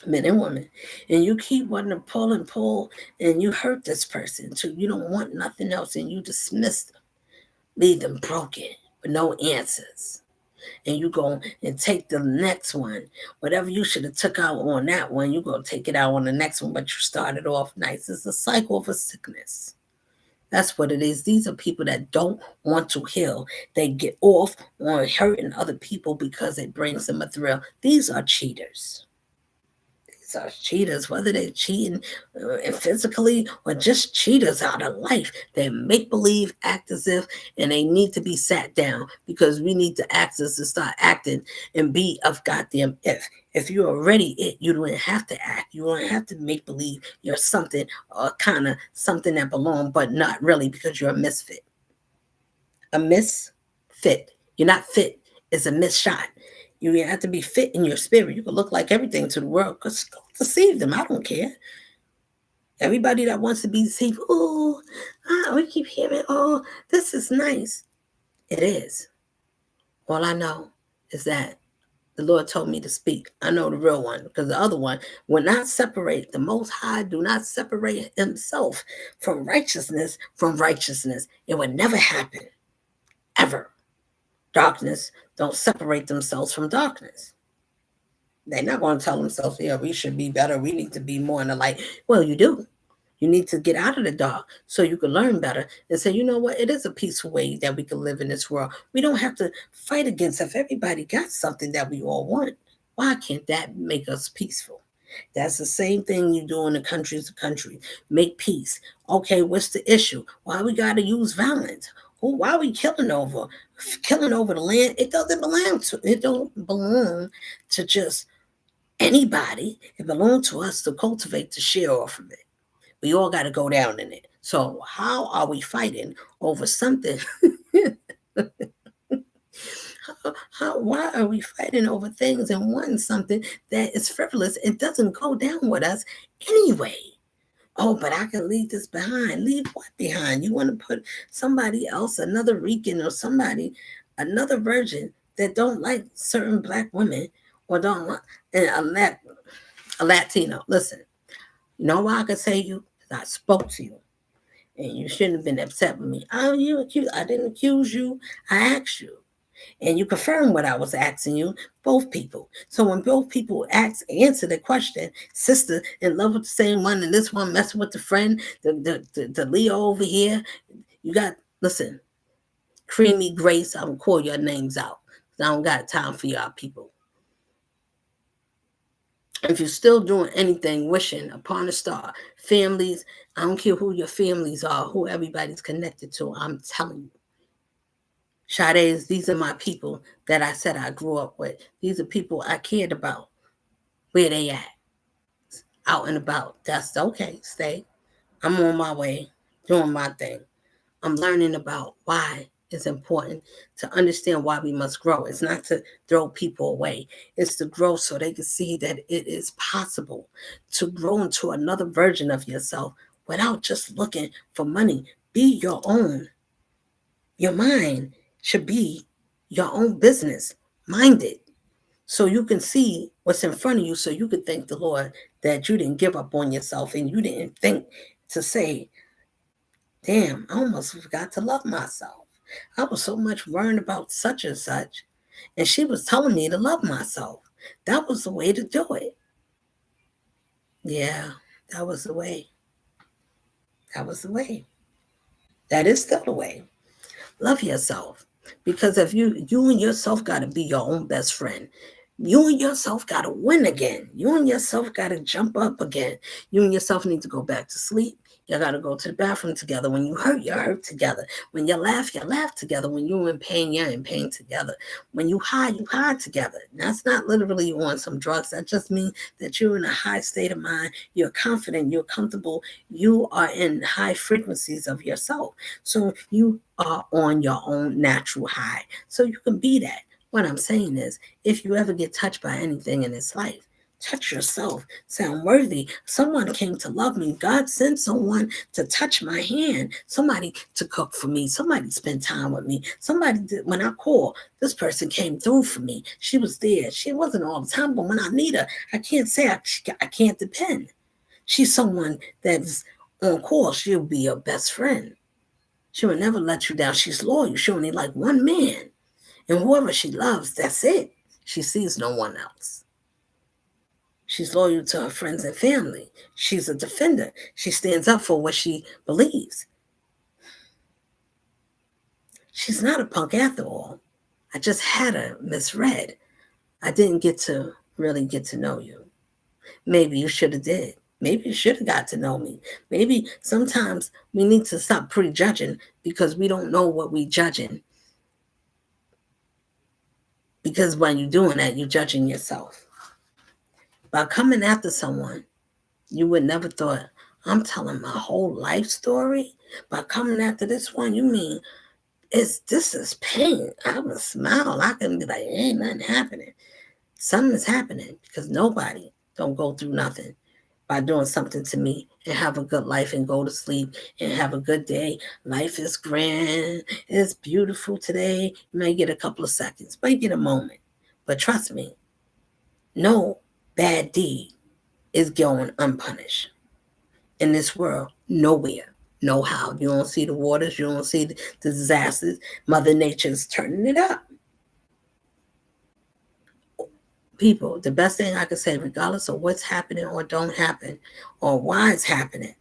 men and women, and you keep wanting to pull, and you hurt this person, so you don't want nothing else, and you dismiss them, leave them broken with no answers, and you go and take the next one. Whatever you should have took out on that one, you go take it out on the next one, but you started off nice. It's a cycle of a sickness. That's what it is. These are people that don't want to heal. They get off on hurting other people because it brings them a thrill. These are cheaters. Are cheaters, whether they're cheating physically or just cheaters out of life. They make believe, act as if, and they need to be sat down because we need the actors to start acting and be of goddamn if. If you're already it, you don't have to act. You don't have to make believe you're something or kind of something that belongs, but not really because you're a misfit. A misfit. You're not fit. It's a misshot. You have to be fit in your spirit. You can look like everything to the world because deceive them. I don't care. Everybody that wants to be deceived, we keep hearing, this is nice. It is. All I know is that the Lord told me to speak. I know the real one because the other one will not separate. The Most High do not separate Himself from righteousness. It would never happen. Ever. Darkness don't separate themselves from darkness. They're not going to tell themselves, yeah, we should be better. We need to be more in the light. Well, you do. You need to get out of the dark so you can learn better and say, you know what? It is a peaceful way that we can live in this world. We don't have to fight against if everybody got something that we all want. Why can't that make us peaceful? That's the same thing you do in the countries to country. Make peace. Okay, what's the issue? Why we got to use violence? Why are we killing over the land? It don't belong to just anybody. It belongs to us to cultivate, to share off of it. We all got to go down in it. So how are we fighting over something? Why are we fighting over things and wanting something that is frivolous? It doesn't go down with us anyway. Oh, but I can leave this behind. Leave what behind? You want to put somebody else, another Rican or somebody, another virgin that don't like certain black women or don't like a Latino. Listen, you know why I can say you? I spoke to you. And you shouldn't have been upset with me. Oh, you accused. I didn't accuse you. I asked you. And you confirmed what I was asking you, both people. So when both people answer the question, sister in love with the same one, and this one messing with the friend, the Leo over here, you got, listen, Creamy Grace, I'm going to call your names out. I don't got time for y'all people. If you're still doing anything, wishing upon a star, families, I don't care who your families are, who everybody's connected to, I'm telling you, Sade's, these are my people that I said I grew up with. These are people I cared about. Where they at? Out and about. That's okay. Stay. I'm on my way, doing my thing. I'm learning about why it's important to understand why we must grow. It's not to throw people away, it's to grow so they can see that it is possible to grow into another version of yourself without just looking for money. Be your own. Your mind should be your own business. Mind it. So you can see what's in front of you, so you can thank the Lord that you didn't give up on yourself and you didn't think to say, damn, I almost forgot to love myself. I was so much worrying about such and such, and she was telling me to love myself. That was the way to do it. Yeah, that was the way. That was the way. That is still the way. Love yourself. Because if you and yourself got to be your own best friend. You and yourself got to win again. You and yourself got to jump up again. You and yourself need to go back to sleep. You got to go to the bathroom together. When you hurt together. When you laugh together. When you're in pain, you're in pain together. When you hide together. That's not literally on some drugs. That just means that you're in a high state of mind. You're confident. You're comfortable. You are in high frequencies of yourself. So you are on your own natural high. So you can be that. What I'm saying is, if you ever get touched by anything in this life, touch yourself. Sound worthy. Someone came to love me. God sent someone to touch my hand. Somebody to cook for me. Somebody spent time with me. Somebody did, when I call, this person came through for me. She was there. She wasn't all the time, but when I need her, I can't say I can't depend. She's someone that's on call. She'll be your best friend. She will never let you down. She's loyal. She only like one man. And whoever she loves, that's it. She sees no one else. She's loyal to her friends and family. She's a defender. She stands up for what she believes. She's not a punk after all. I just had her misread. I didn't get to really get to know you. Maybe you should have did. Maybe you should have got to know me. Maybe sometimes we need to stop prejudging because we don't know what we're judging. Because when you're doing that, you're judging yourself. By coming after someone, you would never thought, I'm telling my whole life story? By coming after this one, you mean this is pain. I would smile. I can be like, ain't nothing happening. Something is happening because nobody don't go through nothing by doing something to me and have a good life and go to sleep and have a good day. Life is grand. It's beautiful today. You may get a couple of seconds, might get a moment. But trust me, no bad deed is going unpunished in this world. Nowhere. No how. You don't see the waters. You don't see the disasters. Mother Nature's turning it up. People, the best thing I can say, regardless of what's happening or don't happen or why it's happening,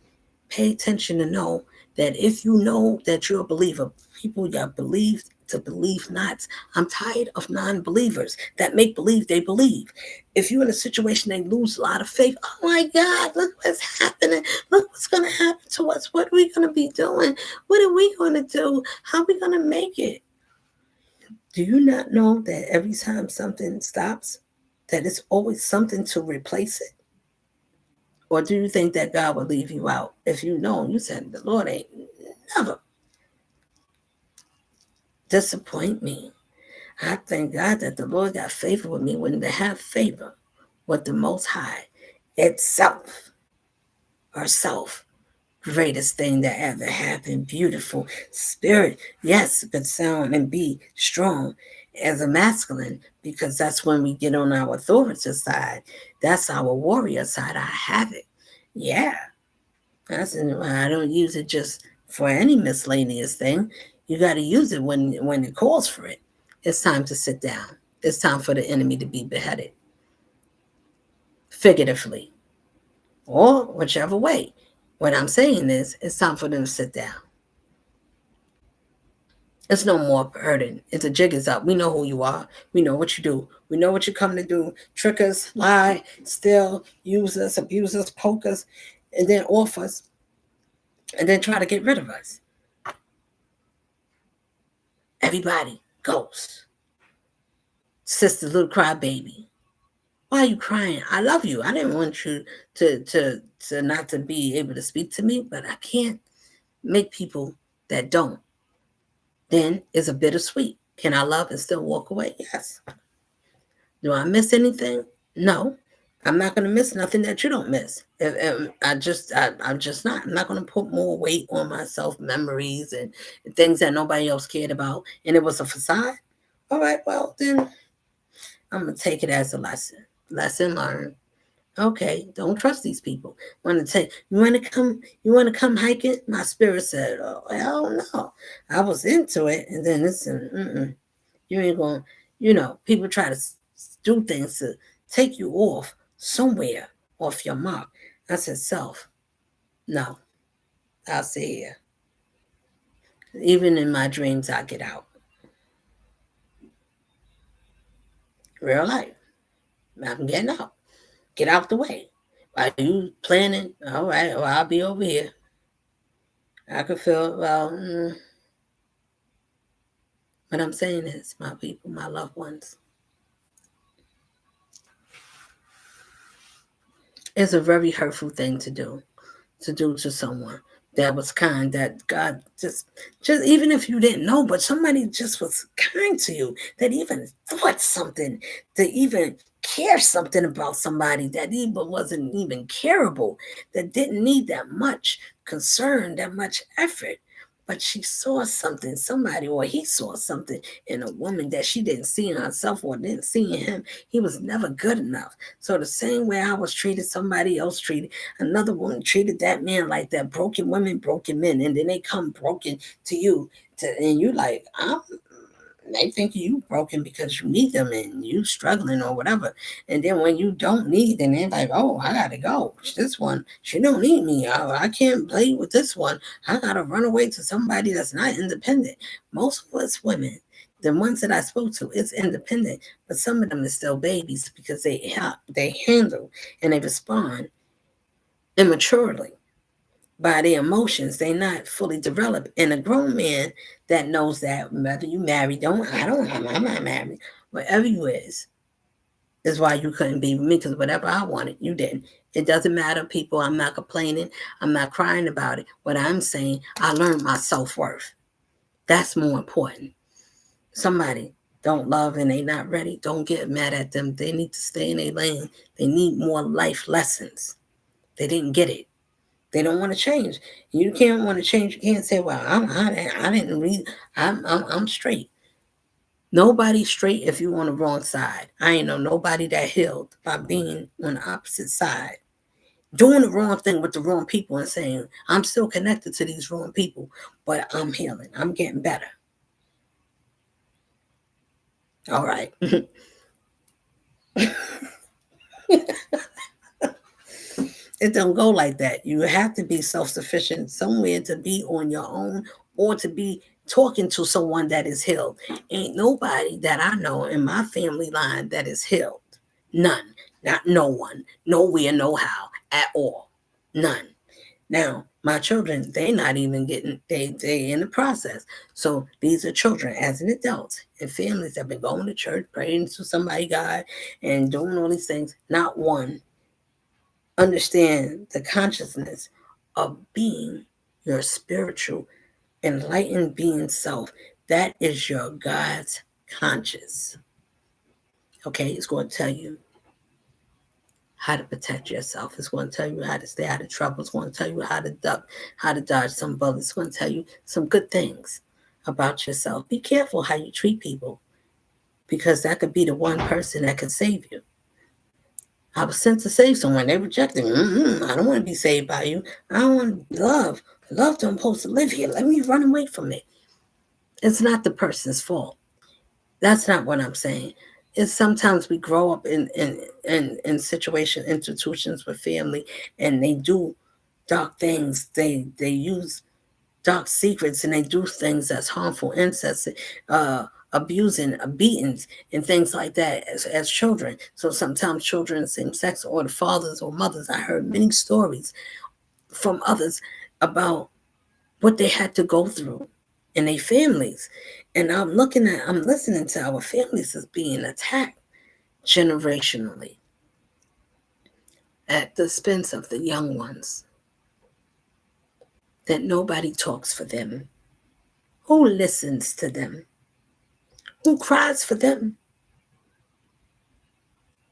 pay attention to know that if you know that you're a believer, people that believe to believe not. I'm tired of non-believers that make believe they believe. If you're in a situation they lose a lot of faith, oh my God, look what's happening. Look what's going to happen to us. What are we going to be doing? What are we going to do? How are we going to make it? Do you not know that every time something stops, that it's always something to replace it? Or do you think that God will leave you out? If you know, you said the Lord ain't never disappoint me. I thank God that the Lord got favor with me when they have favor with the Most High itself, herself, greatest thing that ever happened. Beautiful spirit. Yes, good sound and be strong as a masculine because that's when we get on our authority side. That's our warrior side. I have it. Yeah. I don't use it just for any miscellaneous thing. You got to use it when it calls for it. It's time to sit down. It's time for the enemy to be beheaded, figuratively, or whichever way. What I'm saying is, it's time for them to sit down. It's no more burden. It's a jig is up. We know who you are. We know what you do. We know what you come to do. Trick us, lie, steal, use us, abuse us, poke us, and then off us, and then try to get rid of us. Everybody goes. Sister's little crybaby. Why are you crying? I love you. I didn't want you to not to be able to speak to me, but I can't make people that don't. Then it's a bittersweet. Can I love and still walk away? Yes. Do I miss anything? No. I'm not going to miss nothing that you don't miss. I'm just not. I'm not going to put more weight on myself, memories and things that nobody else cared about. And it was a facade. All right, well, then I'm going to take it as a lesson. Lesson learned. Okay, don't trust these people. Want to take you want to come? You want to come hiking? My spirit said, "Oh hell no!" I was into it, and then listen, you ain't going. People try to do things to take you off somewhere off your mark. I said, self, no, I'll stay here. Even in my dreams, I get out. Real life, I'm getting out. Get out the way. Are you planning? All right, well, I'll be over here. I could feel, what I'm saying is, my people, my loved ones, it's a very hurtful thing to someone that was kind, that God just even if you didn't know, but somebody just was kind to you, that even thought something, that even care something about somebody, that even wasn't even careable, that didn't need that much concern, that much effort. But she saw something, somebody, or he saw something in a woman that she didn't see in herself or didn't see in him. He was never good enough. So the same way I was treated, somebody else treated, another woman treated that man like that. Broken women, broken men, and then they come broken to you, and you like, they think you broken because you need them and you struggling or whatever. And then when you don't need, then they're like, oh, I gotta go. This one, she don't need me. I can't play with this one. I gotta run away to somebody that's not independent. Most of us women, the ones that I spoke to, is independent, but some of them is still babies because they handle and they respond immaturely by their emotions. They not fully developed. And a grown man that knows that, whether you married, I'm not married. Whatever you is why you couldn't be with me, because whatever I wanted, you didn't. It doesn't matter, people. I'm not complaining. I'm not crying about it. What I'm saying, I learned my self-worth. That's more important. Somebody don't love and they not ready, don't get mad at them. They need to stay in their lane. They need more life lessons. They didn't get it. They don't want to change. You can't want to change. You can't say, "Well, I didn't read. I'm straight." Nobody's straight if you're on the wrong side. I ain't know nobody that healed by being on the opposite side, doing the wrong thing with the wrong people, and saying, "I'm still connected to these wrong people, but I'm healing. I'm getting better." All right. It don't go like that. You have to be self-sufficient somewhere to be on your own, or to be talking to someone that is healed. Ain't nobody that I know in my family line that is healed. None. Not no one. Nowhere, no how at all. None. Now, my children, they not even getting, they in the process. So these are children as an adult and families that have been going to church, praying to somebody, God, and doing all these things. Not one understand the consciousness of being your spiritual, enlightened being self. That is your God's conscious. Okay, it's going to tell you how to protect yourself. It's going to tell you how to stay out of trouble. It's going to tell you how to duck, how to dodge some bullets. It's going to tell you some good things about yourself. Be careful how you treat people, because that could be the one person that can save you. I was sent to save someone. They rejected me. I don't want to be saved by you. I don't want love. Love don't supposed to live here. Let me run away from it. It's not the person's fault. That's not what I'm saying. It's sometimes we grow up in situation institutions with family, and they do dark things. They use dark secrets, and they do things that's harmful, incest, abusing, beatings, and things like that as children. So sometimes children, same sex, or the fathers or mothers. I heard many stories from others about what they had to go through in their families. And I'm listening to our families as being attacked generationally at the expense of the young ones, that nobody talks for them. Who listens to them? Who cries for them?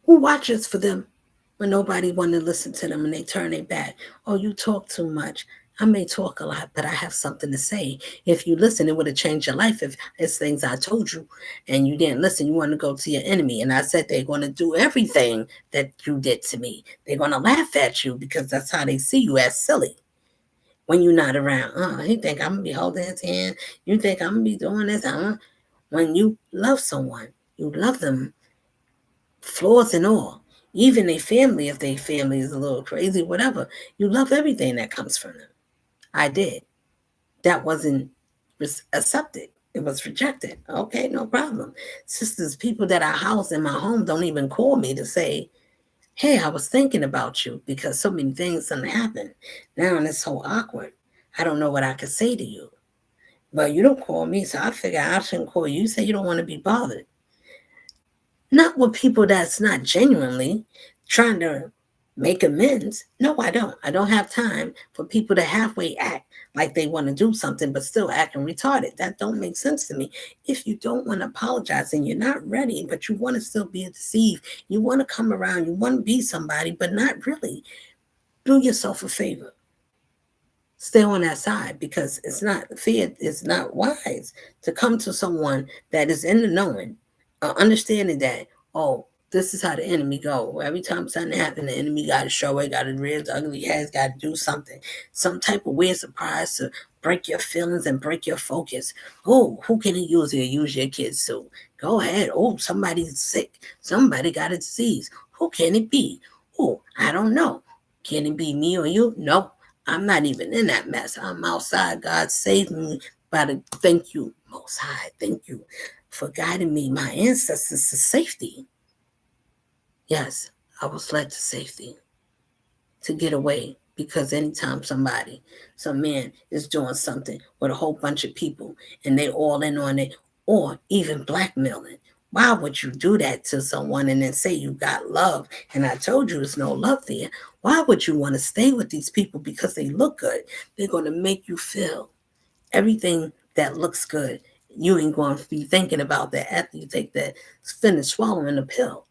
Who watches for them when nobody want to listen to them and they turn their back? Oh, you talk too much. I may talk a lot, but I have something to say. If you listen, it would have changed your life. If it's things I told you and you didn't listen, you want to go to your enemy. And I said they're going to do everything that you did to me. They're going to laugh at you because that's how they see you, as silly when you're not around. He think I'm going to be holding his hand. You think I'm going to be doing this. When you love someone, you love them, flaws and all. Even a family, if their family is a little crazy, whatever, you love everything that comes from them. I did. That wasn't accepted. It was rejected. Okay, no problem. Sisters, people that I house in my home don't even call me to say, hey, I was thinking about you, because so many things done happen. Now and it's so awkward. I don't know what I could say to you. But you don't call me, so I figure I shouldn't call you. You say you don't want to be bothered. Not with people that's not genuinely trying to make amends. No, I don't. I don't have time for people to halfway act like they want to do something but still acting retarded. That don't make sense to me. If you don't want to apologize and you're not ready, but you want to still be deceived, you want to come around, you want to be somebody, but not really, do yourself a favor. Stay on that side, because it's not fear. It's not wise to come to someone that is in the knowing, understanding that, oh, this is how the enemy go. Every time something happens, the enemy got to show it, got to rear its ugly head, got to do something, some type of weird surprise to break your feelings and break your focus. Oh, who can he use here? Use your kids too. Go ahead. Oh, somebody's sick. Somebody got a disease. Who can it be? Oh, I don't know. Can it be me or you? No, I'm not even in that mess. I'm outside. God saved me by the thank you, Most High. Thank you for guiding me, my ancestors, to safety. Yes, I was led to safety, to get away, because anytime some man is doing something with a whole bunch of people and they all in on it, or even blackmailing, why would you do that to someone and then say you got love? And I told you there's no love there. Why would you want to stay with these people because they look good? They're going to make you feel everything that looks good. You ain't going to be thinking about that after you take that, finish swallowing the pill.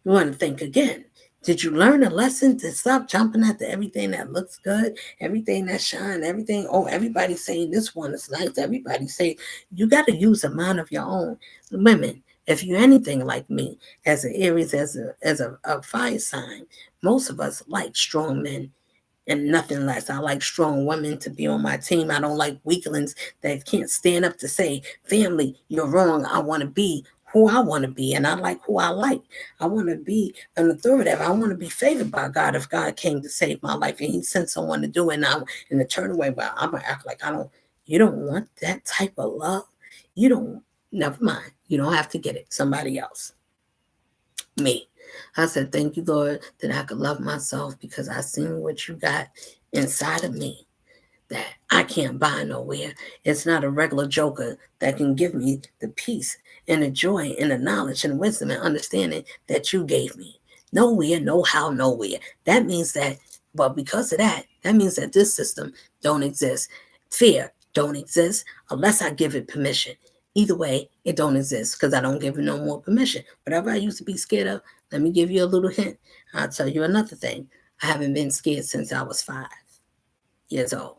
You want to think again. Did you learn a lesson to stop jumping after everything that looks good, everything that shines, everything? Oh, everybody's saying this one is nice. Everybody say, you got to use a mind of your own. Women, if you're anything like me, as an Aries, as a fire sign, most of us like strong men and nothing less. I like strong women to be on my team. I don't like weaklings that can't stand up to say, family, you're wrong. I want to be who I want to be, and I like who I like. I want to be an authoritative. I want to be favored by God. If God came to save my life and He sent someone to do it, and to turn away, but I'm gonna act like I don't. You don't want that type of love. You don't. Never mind. You don't have to get it. Somebody else. Me. I said, thank you, Lord, that I could love myself, because I seen what you got inside of me that I can't buy nowhere. It's not a regular joker that can give me the peace and the joy and the knowledge and wisdom and understanding that you gave me. Nowhere, no how, nowhere. That means that, well, because of that, that means that this system don't exist. Fear don't exist unless I give it permission. Either way, it don't exist because I don't give it no more permission. Whatever I used to be scared of, let me give you a little hint. I'll tell you another thing. I haven't been scared since I was 5 years old.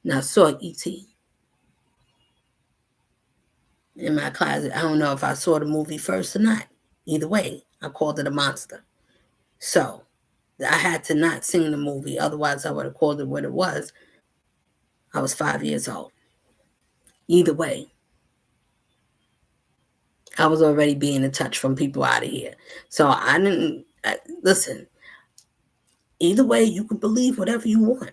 Now, I saw E.T. in my closet. I don't know if I saw the movie first or not. Either way, I called it a monster. So, I had to not sing the movie. Otherwise, I would have called it what it was. I was 5 years old. Either way, I was already being in touch from people out of here. So, I didn't, listen, either way, you can believe whatever you want.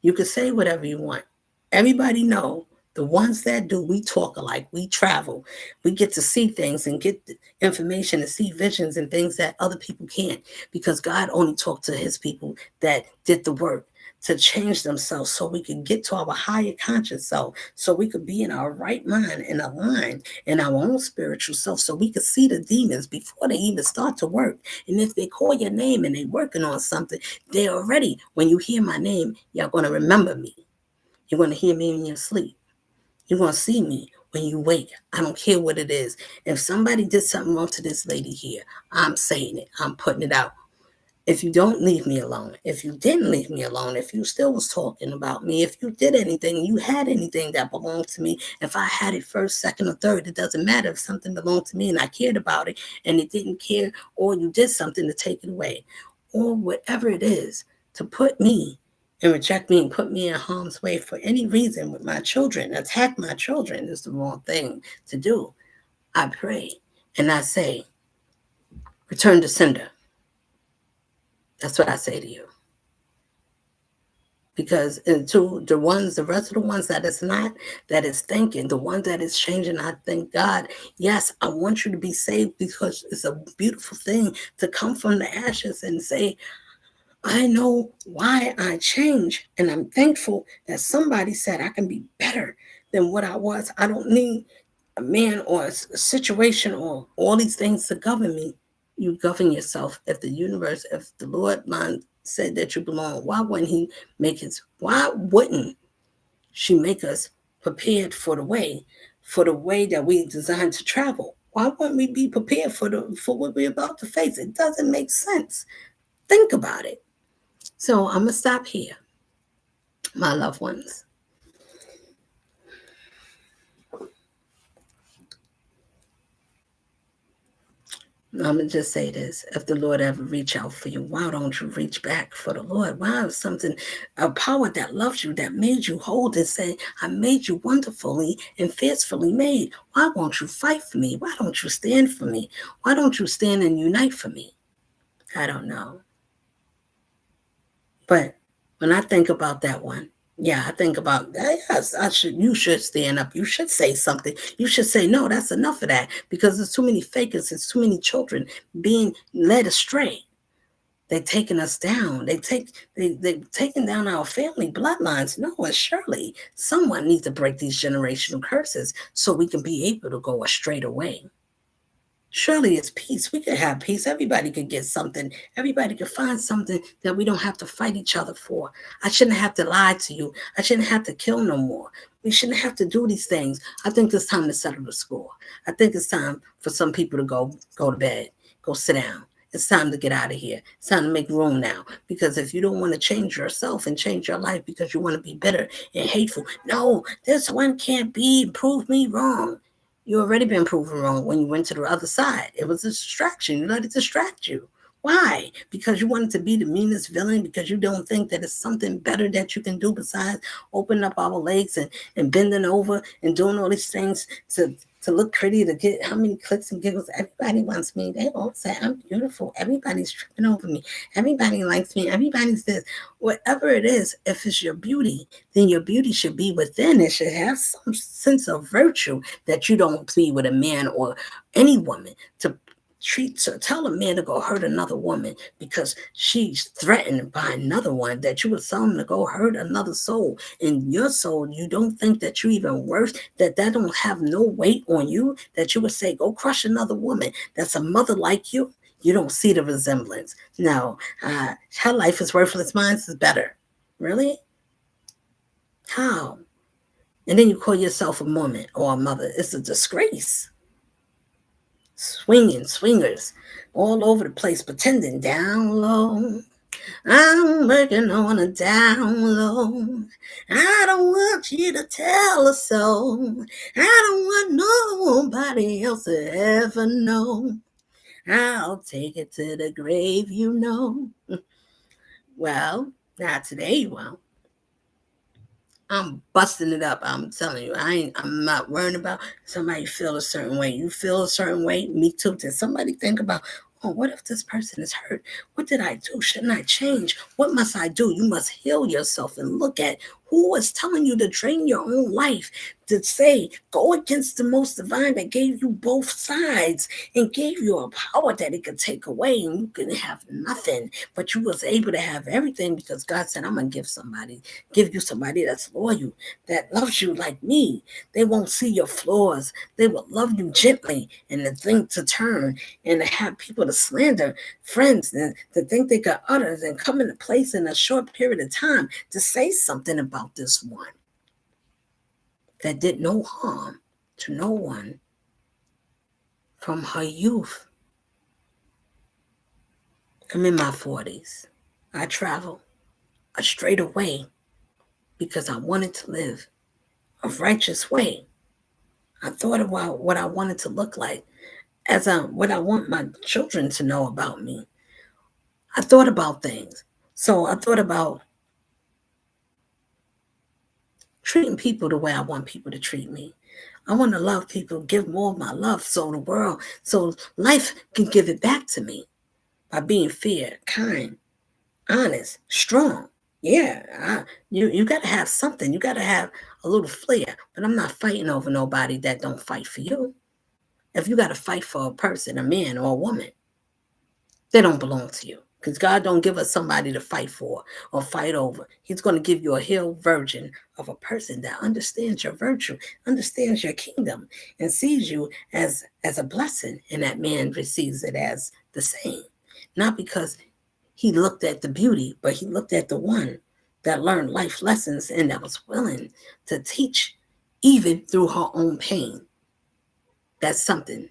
You can say whatever you want. Everybody know the ones that do, we talk alike, we travel, we get to see things and get information and see visions and things that other people can't, because God only talked to His people that did the work. to change themselves so we could get to our higher conscious self, so we could be in our right mind and aligned in our own spiritual self, so we could see the demons before they even start to work. And if they call your name and they're working on something, they already, when you hear my name, you're going to remember me. You're going to hear me in your sleep. You're going to see me when you wake. I don't care what it is. If somebody did something wrong to this lady here, I'm saying it. I'm putting it out. If you don't leave me alone, if you didn't leave me alone, if you still was talking about me, if you did anything, you had anything that belonged to me, if I had it first, second, or third, it doesn't matter. If something belonged to me and I cared about it and it didn't care, or you did something to take it away, or whatever it is, to put me and reject me and put me in harm's way for any reason with my children, attack my children is the wrong thing to do. I pray and I say, return to sender. That's what I say to you. Because to the rest of the ones that is not, that is thinking, the one that is changing, I thank God. Yes, I want you to be saved, because it's a beautiful thing to come from the ashes and say, I know why I changed, and I'm thankful that somebody said I can be better than what I was. I don't need a man or a situation or all these things to govern me. You govern yourself. If the universe, if the Lord mind said that you belong, why wouldn't why wouldn't she make us prepared for the way that we designed to travel? Why wouldn't we be prepared for what we're about to face? It doesn't make sense. Think about it. So I'm gonna stop here, my loved ones. I'm going to just say this. If the Lord ever reach out for you, why don't you reach back for the Lord? Why is something, a power that loves you, that made you whole, and say, I made you wonderfully and fiercely made. Why won't you fight for me? Why don't you stand for me? Why don't you stand and unite for me? I don't know. But when I think about that one, yeah, I think about, yes, you should stand up. You should say something. You should say, no, that's enough of that, because there's too many fakers. There's too many children being led astray. They're taking us down. They're taking down our family bloodlines. No, and surely someone needs to break these generational curses so we can be able to go a straight away. Surely it's peace. We could have peace. Everybody could get something. Everybody could find something that we don't have to fight each other for. I shouldn't have to lie to you. I shouldn't have to kill no more. We shouldn't have to do these things. I think it's time to settle the score. I think it's time for some people to go to bed, go sit down. It's time to get out of here. It's time to make room now. Because if you don't want to change yourself and change your life because you want to be bitter and hateful, no, this one can't be, prove me wrong. You already been proven wrong when you went to the other side. It was a distraction. You let it distract you. Why? Because you wanted to be the meanest villain, because you don't think that it's something better that you can do besides opening up our legs and bending over and doing all these things to look pretty, to get how many clicks and giggles. Everybody wants me. They all say I'm beautiful. Everybody's tripping over me. Everybody likes me. Everybody's this. Whatever it is, if it's your beauty, then your beauty should be within. It should have some sense of virtue that you don't see with a man or any woman to tell a man to go hurt another woman because she's threatened by another one, that you would tell him to go hurt another soul. In your soul, you don't think that you even worth, that don't have no weight on you, that you would say, go crush another woman that's a mother like you. You don't see the resemblance. No, her life is worthless, mine is better. Really? How? And then you call yourself a woman or a mother. It's a disgrace. Swingers all over the place, pretending down low. I'm working on a down low. I don't want you to tell us so. I don't want nobody else to ever know. I'll take it to the grave, you know. Well, not today you won't. I'm busting it up. I'm telling you, I'm not worrying about somebody feel a certain way. You feel a certain way, me too. Did somebody think about, oh, what if this person is hurt? What did I do? Shouldn't I change? What must I do? You must heal yourself and look at Who was telling you to drain your own life, to say, go against the most divine that gave you both sides and gave you a power that it could take away and you could have nothing, but you was able to have everything because God said, I'm going to give you somebody that's loyal, that loves you like me. They won't see your flaws. They will love you gently, and to think to turn and to have people to slander friends and to think they got others and come into place in a short period of time to say something about this one that did no harm to no one from her youth. I'm in my 40s. I travel a straighter way because I wanted to live a righteous way. I thought about what I wanted to look like what I want my children to know about me. I thought about things. So I thought about treating people the way I want people to treat me. I want to love people, give more of my love so life can give it back to me by being fair, kind, honest, strong. Yeah, you got to have something. You got to have a little flair. But I'm not fighting over nobody that don't fight for you. If you got to fight for a person, a man or a woman, they don't belong to you. Because God don't give us somebody to fight for or fight over. He's going to give you a healed virgin of a person that understands your virtue, understands your kingdom, and sees you as a blessing. And that man receives it as the same. Not because he looked at the beauty, but he looked at the one that learned life lessons and that was willing to teach even through her own pain. That's something.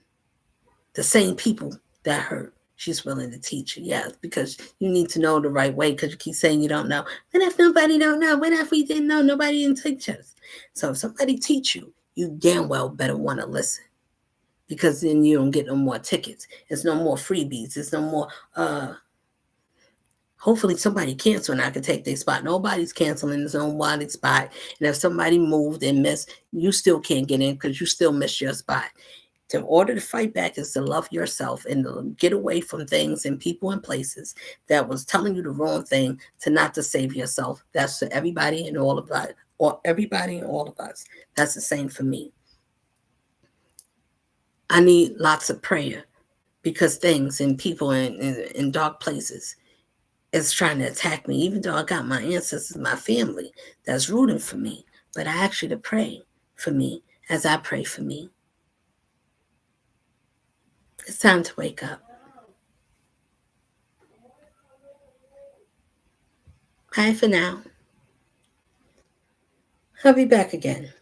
The same people that hurt, she's willing to teach you. Yes, because you need to know the right way because you keep saying you don't know. What if nobody don't know? What if we didn't know? Nobody didn't teach us. So if somebody teach you, you damn well better want to listen because then you don't get no more tickets. There's no more freebies. There's no more hopefully somebody cancel and I can take their spot. Nobody's canceling there's nobody's spot. And if somebody moved and missed, you still can't get in because you still missed your spot. In order to fight back is to love yourself and to get away from things and people and places that was telling you the wrong thing to not to save yourself. That's for everybody and all of us, or everybody and all of us. That's the same for me. I need lots of prayer because things and people in dark places is trying to attack me, even though I got my ancestors, my family that's rooting for me. But I ask you to pray for me as I pray for me. It's time to wake up. Bye for now. I'll be back again.